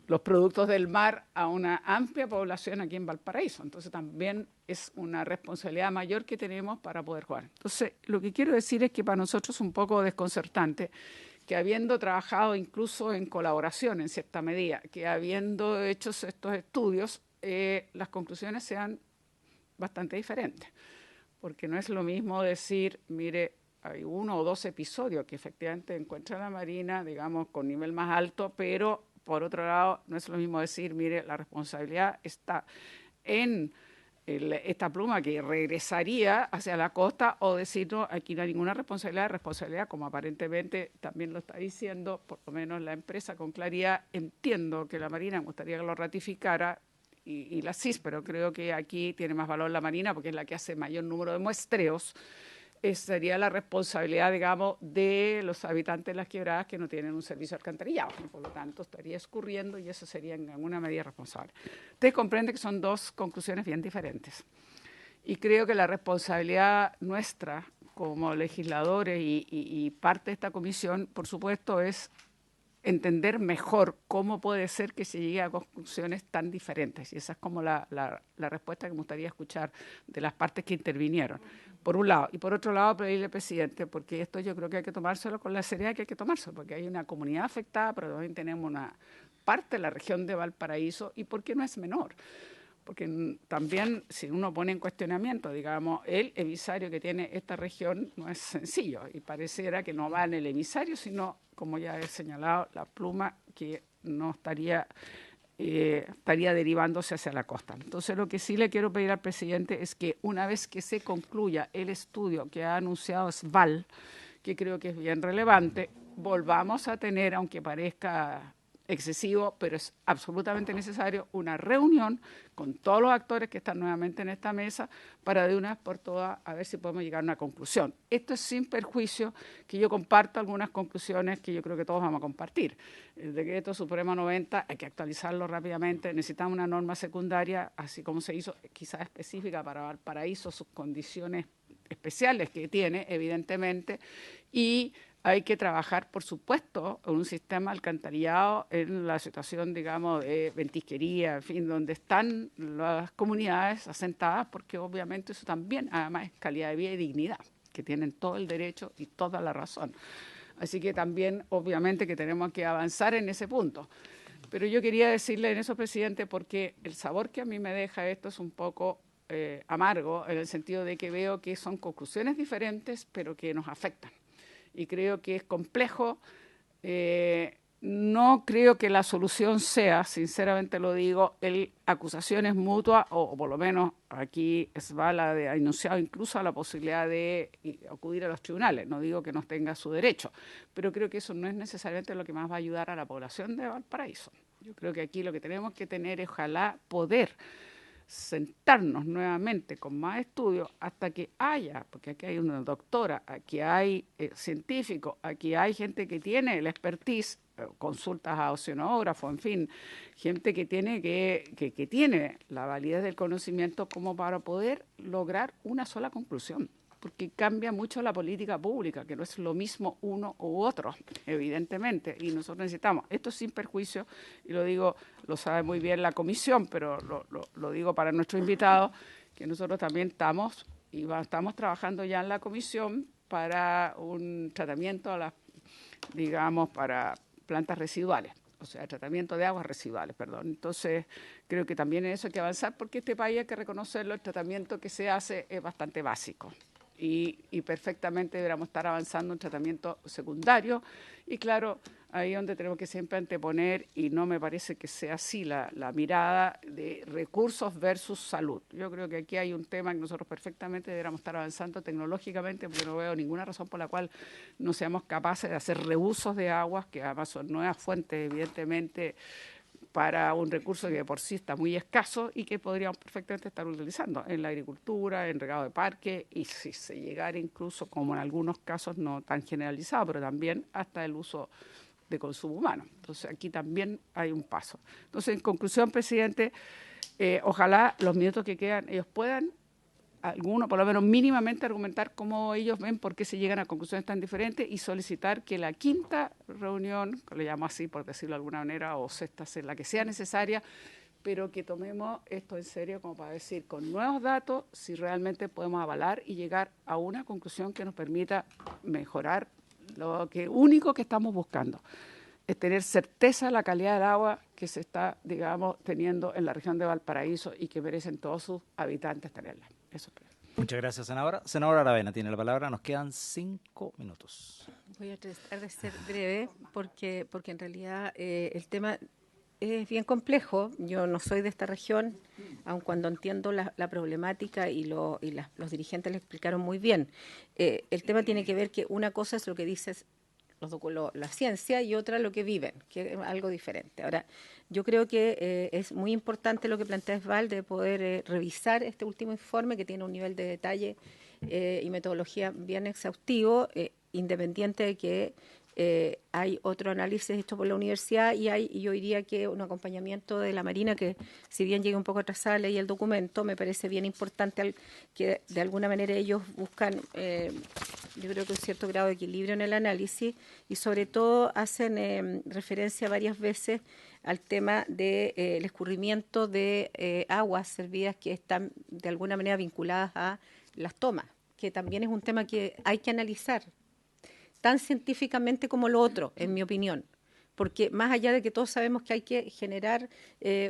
los productos del mar a una amplia población aquí en Valparaíso. Entonces también es una responsabilidad mayor que tenemos para poder jugar. Entonces lo que quiero decir es que para nosotros es un poco desconcertante que habiendo trabajado incluso en colaboración en cierta medida, que habiendo hecho estos estudios, las conclusiones sean bastante diferentes. Porque no es lo mismo decir, mire, hay 1 o 2 episodios que efectivamente encuentra la Marina, digamos, con nivel más alto, pero por otro lado no es lo mismo decir, mire, la responsabilidad está en esta pluma que regresaría hacia la costa, o decir, no, aquí no hay ninguna responsabilidad, como aparentemente también lo está diciendo, por lo menos la empresa con claridad. Entiendo que la Marina, me gustaría que lo ratificara, y la CIS, pero creo que aquí tiene más valor la Marina porque es la que hace mayor número de muestreos. Sería la responsabilidad, digamos, de los habitantes de las quebradas que no tienen un servicio alcantarillado. Por lo tanto, estaría escurriendo y eso sería en alguna medida responsable. Usted comprende que son 2 conclusiones bien diferentes. Y creo que la responsabilidad nuestra como legisladores y parte de esta comisión, por supuesto, es entender mejor cómo puede ser que se llegue a conclusiones tan diferentes. Y esa es como la respuesta que me gustaría escuchar de las partes que intervinieron, por un lado. Y por otro lado, pedirle al presidente, porque esto yo creo que hay que tomárselo con la seriedad que hay que tomárselo, porque hay una comunidad afectada, pero también tenemos una parte de la región de Valparaíso, y ¿por qué no es menor? Porque también, si uno pone en cuestionamiento, digamos, el emisario que tiene esta región no es sencillo, y pareciera que no va en el emisario, sino, como ya he señalado, la pluma que no estaría derivándose hacia la costa. Entonces, lo que sí le quiero pedir al presidente es que una vez que se concluya el estudio que ha anunciado SVAL, que creo que es bien relevante, volvamos a tener, aunque parezca excesivo, pero es absolutamente necesario, una reunión con todos los actores que están nuevamente en esta mesa para de una vez por todas a ver si podemos llegar a una conclusión. Esto es sin perjuicio que yo comparto algunas conclusiones que yo creo que todos vamos a compartir. El decreto Supremo 90 hay que actualizarlo rápidamente, necesitamos una norma secundaria, así como se hizo, quizás específica para Valparaíso, sus condiciones especiales que tiene, evidentemente, y hay que trabajar, por supuesto, en un sistema alcantarillado en la situación, digamos, de ventisquería, en fin, donde están las comunidades asentadas, porque obviamente eso también, además, es calidad de vida y dignidad, que tienen todo el derecho y toda la razón. Así que también, obviamente, que tenemos que avanzar en ese punto. Pero yo quería decirle en eso, presidente, porque el sabor que a mí me deja esto es un poco amargo, en el sentido de que veo que son conclusiones diferentes, pero que nos afectan. Y creo que es complejo. No creo que la solución sea, sinceramente lo digo, acusaciones mutuas, o por lo menos aquí SVAL ha anunciado incluso la posibilidad de acudir a los tribunales. No digo que no tenga su derecho, pero creo que eso no es necesariamente lo que más va a ayudar a la población de Valparaíso. Yo creo que aquí lo que tenemos que tener es, ojalá, poder sentarnos nuevamente con más estudios hasta que haya, porque aquí hay una doctora, aquí hay científicos, aquí hay gente que tiene el expertise, consultas a oceanógrafos, en fin, gente que tiene que tiene la validez del conocimiento como para poder lograr una sola conclusión, porque cambia mucho la política pública, que no es lo mismo uno u otro, evidentemente, y nosotros necesitamos, esto sin perjuicio, y lo digo, lo sabe muy bien la comisión, pero lo digo para nuestros invitados, que nosotros también estamos trabajando ya en la comisión para un tratamiento para plantas residuales, o sea, tratamiento de aguas residuales, perdón. Entonces, creo que también en eso hay que avanzar, porque este país, hay que reconocerlo, el tratamiento que se hace es bastante básico. Y perfectamente deberíamos estar avanzando en tratamiento secundario, y claro, ahí es donde tenemos que siempre anteponer, y no me parece que sea así la mirada de recursos versus salud. Yo creo que aquí hay un tema que nosotros perfectamente deberíamos estar avanzando tecnológicamente, porque no veo ninguna razón por la cual no seamos capaces de hacer reusos de aguas, que además son nuevas fuentes, evidentemente, para un recurso que de por sí está muy escaso y que podríamos perfectamente estar utilizando en la agricultura, en regado de parque, y si se llegara incluso, como en algunos casos no tan generalizado, pero también hasta el uso de consumo humano. Entonces aquí también hay un paso. Entonces, en conclusión, presidente, ojalá los minutos que quedan ellos puedan alguno, por lo menos mínimamente, argumentar cómo ellos ven por qué se llegan a conclusiones tan diferentes y solicitar que la quinta reunión, que le llamo así por decirlo de alguna manera, o sexta, la que sea necesaria, pero que tomemos esto en serio como para decir con nuevos datos si realmente podemos avalar y llegar a una conclusión que nos permita mejorar lo único que estamos buscando. Es tener certeza de la calidad del agua que se está, digamos, teniendo en la región de Valparaíso y que merecen todos sus habitantes tenerla. Eso es. Muchas gracias, senadora. Senadora Aravena tiene la palabra. Nos quedan 5 minutos. Voy a tratar de ser breve porque en realidad el tema es bien complejo. Yo no soy de esta región, aun cuando entiendo la problemática y los dirigentes le explicaron muy bien. El tema tiene que ver que una cosa es lo que dices la ciencia y otra lo que viven, que es algo diferente. Ahora, yo creo que es muy importante lo que plantea Esval de poder revisar este último informe que tiene un nivel de detalle y metodología bien exhaustivo, independiente de que hay otro análisis hecho por la universidad y yo diría que un acompañamiento de la Marina que, si bien llega un poco atrasada, leí el documento, me parece bien importante que de alguna manera ellos buscan, yo creo que un cierto grado de equilibrio en el análisis y sobre todo hacen referencia varias veces al tema del escurrimiento de aguas servidas que están de alguna manera vinculadas a las tomas, que también es un tema que hay que analizar tan científicamente como lo otro, en mi opinión, porque más allá de que todos sabemos que hay que generar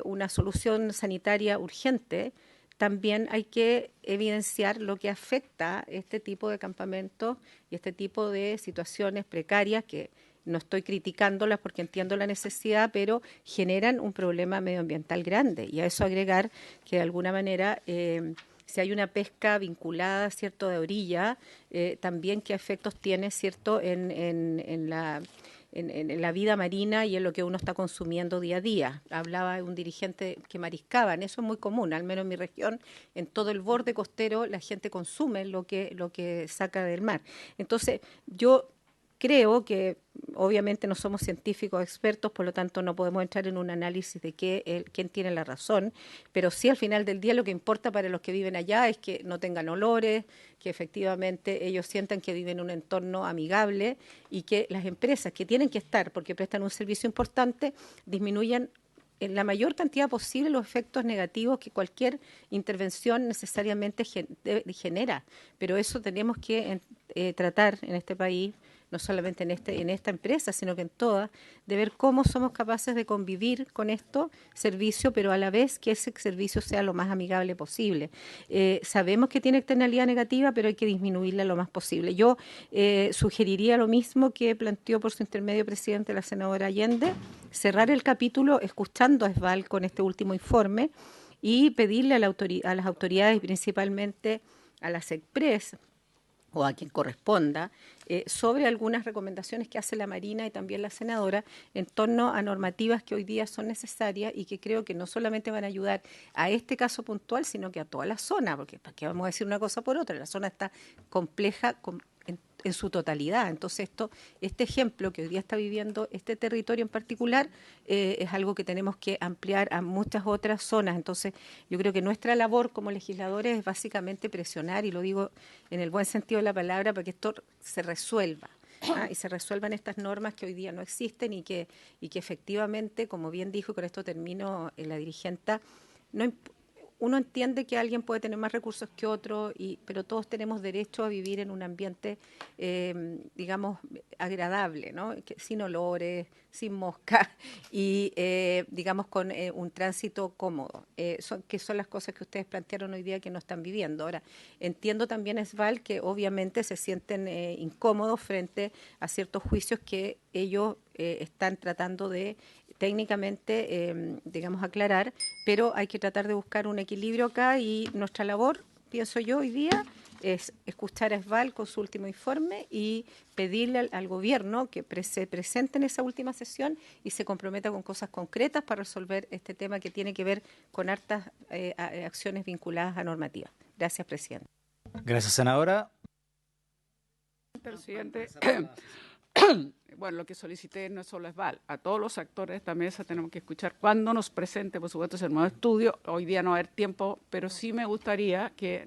una solución sanitaria urgente, también hay que evidenciar lo que afecta este tipo de campamentos y este tipo de situaciones precarias que no estoy criticándolas porque entiendo la necesidad, pero generan un problema medioambiental grande. Y a eso agregar que de alguna manera si hay una pesca vinculada, ¿cierto?, de orilla, también qué efectos tiene, ¿cierto?, en la vida marina y en lo que uno está consumiendo día a día. Hablaba un dirigente que mariscaban, eso es muy común, al menos en mi región, en todo el borde costero la gente consume lo que saca del mar. Entonces, yo creo que obviamente no somos científicos expertos, por lo tanto no podemos entrar en un análisis de quién tiene la razón, pero sí al final del día lo que importa para los que viven allá es que no tengan olores, que efectivamente ellos sientan que viven en un entorno amigable y que las empresas que tienen que estar, porque prestan un servicio importante, disminuyan en la mayor cantidad posible los efectos negativos que cualquier intervención necesariamente genera. Pero eso tenemos que tratar en este país, no solamente en esta empresa, sino que en todas, de ver cómo somos capaces de convivir con esto servicio, pero a la vez que ese servicio sea lo más amigable posible. Sabemos que tiene externalidad negativa, pero hay que disminuirla lo más posible. Yo sugeriría lo mismo que planteó por su intermedio presidente la senadora Allende, cerrar el capítulo escuchando a Esval con este último informe y pedirle a las autoridades, principalmente a la SECPRES, o a quien corresponda, sobre algunas recomendaciones que hace la Marina y también la senadora en torno a normativas que hoy día son necesarias y que creo que no solamente van a ayudar a este caso puntual, sino que a toda la zona, porque ¿para qué vamos a decir una cosa por otra? La zona está compleja en su totalidad. Entonces este ejemplo que hoy día está viviendo este territorio en particular es algo que tenemos que ampliar a muchas otras zonas. Entonces yo creo que nuestra labor como legisladores es básicamente presionar, y lo digo en el buen sentido de la palabra, para que esto se resuelva. Y se resuelvan estas normas que hoy día no existen y que efectivamente, como bien dijo, y con esto termino, la dirigenta, uno entiende que alguien puede tener más recursos que otro, pero todos tenemos derecho a vivir en un ambiente, digamos, agradable, ¿no? Sin olores, sin moscas y, digamos, con un tránsito cómodo, que son las cosas que ustedes plantearon hoy día que no están viviendo. Ahora, entiendo también, Esval, que obviamente se sienten incómodos frente a ciertos juicios que ellos están tratando de técnicamente, digamos, aclarar, pero hay que tratar de buscar un equilibrio acá y nuestra labor, pienso yo hoy día, es escuchar a Esval con su último informe y pedirle al gobierno que se presente en esa última sesión y se comprometa con cosas concretas para resolver este tema que tiene que ver con hartas acciones vinculadas a normativas. Gracias, presidente. Gracias, senadora. Presidente, bueno, lo que solicité no solo es Val, a todos los actores de esta mesa tenemos que escuchar cuando nos presente, por supuesto, ese nuevo estudio. Hoy día no va a haber tiempo, pero sí me gustaría que,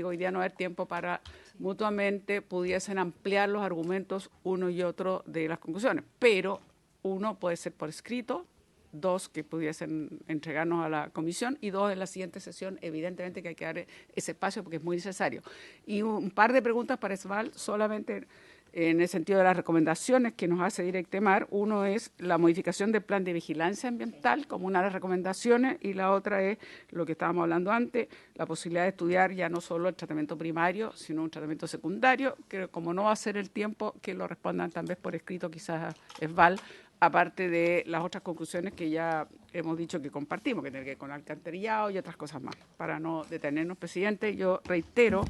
hoy día no va a haber tiempo para mutuamente pudiesen ampliar los argumentos uno y otro de las conclusiones, pero uno puede ser por escrito, dos que pudiesen entregarnos a la comisión y dos en la siguiente sesión. Evidentemente que hay que dar ese espacio porque es muy necesario. Y un par de preguntas para Esval, solamente en el sentido de las recomendaciones que nos hace Directemar. Uno es la modificación del plan de vigilancia ambiental como una de las recomendaciones, y la otra es lo que estábamos hablando antes, la posibilidad de estudiar ya no solo el tratamiento primario, sino un tratamiento secundario, que como no va a ser el tiempo, que lo respondan tal vez por escrito, quizás Esval, aparte de las otras conclusiones que ya hemos dicho que compartimos, que tienen que ver con alcantarillado y otras cosas más. Para no detenernos, presidente, yo reitero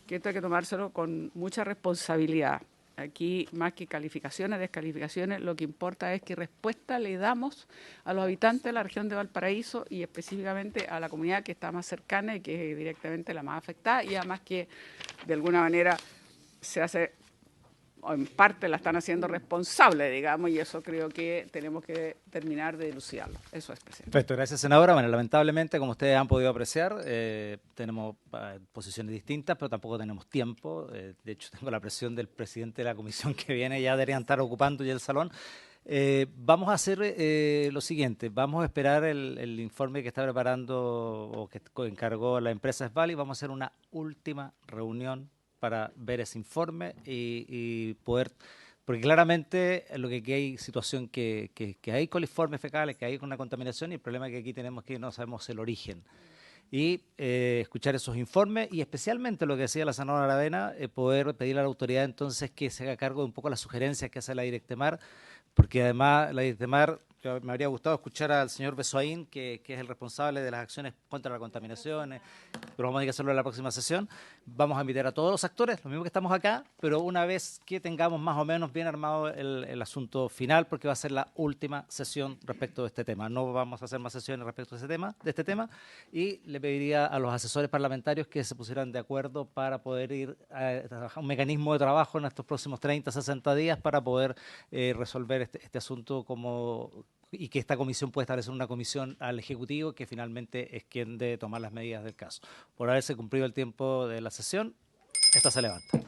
que esto hay que tomárselo con mucha responsabilidad. Aquí, más que calificaciones, descalificaciones, lo que importa es qué respuesta le damos a los habitantes de la región de Valparaíso y específicamente a la comunidad que está más cercana y que es directamente la más afectada, y además que de alguna manera se hace, o en parte la están haciendo responsable, digamos, y eso creo que tenemos que terminar de dilucidarlo. Eso es, presidente. Perfecto, gracias, senadora. Bueno, lamentablemente, como ustedes han podido apreciar, tenemos posiciones distintas, pero tampoco tenemos tiempo. De hecho, tengo la presión del presidente de la comisión que viene, ya deberían estar ocupando ya el salón. Vamos a hacer lo siguiente, vamos a esperar el informe que está preparando o que encargó la empresa Esval, y vamos a hacer una última reunión para ver ese informe y poder, porque claramente lo que aquí hay situación que hay coliformes fecales, que hay una contaminación, y el problema es que aquí tenemos que no sabemos el origen. Y escuchar esos informes, y especialmente lo que decía la senadora Aravena, poder pedirle a la autoridad entonces que se haga cargo de un poco las sugerencias que hace la Directemar, porque además la Directemar, me habría gustado escuchar al señor Besoaín, que es el responsable de las acciones contra la contaminación, pero vamos a hacerlo en la próxima sesión. Vamos a invitar a todos los actores, lo mismo que estamos acá, pero una vez que tengamos más o menos bien armado el asunto final, porque va a ser la última sesión respecto de este tema. No vamos a hacer más sesiones respecto de este tema, y le pediría a los asesores parlamentarios que se pusieran de acuerdo para poder ir a trabajar un mecanismo de trabajo en estos próximos 30, 60 días para poder resolver este asunto y que esta comisión pueda establecer una comisión al Ejecutivo, que finalmente es quien debe tomar las medidas del caso. Por haberse cumplido el tiempo de la sesión, esta se levanta.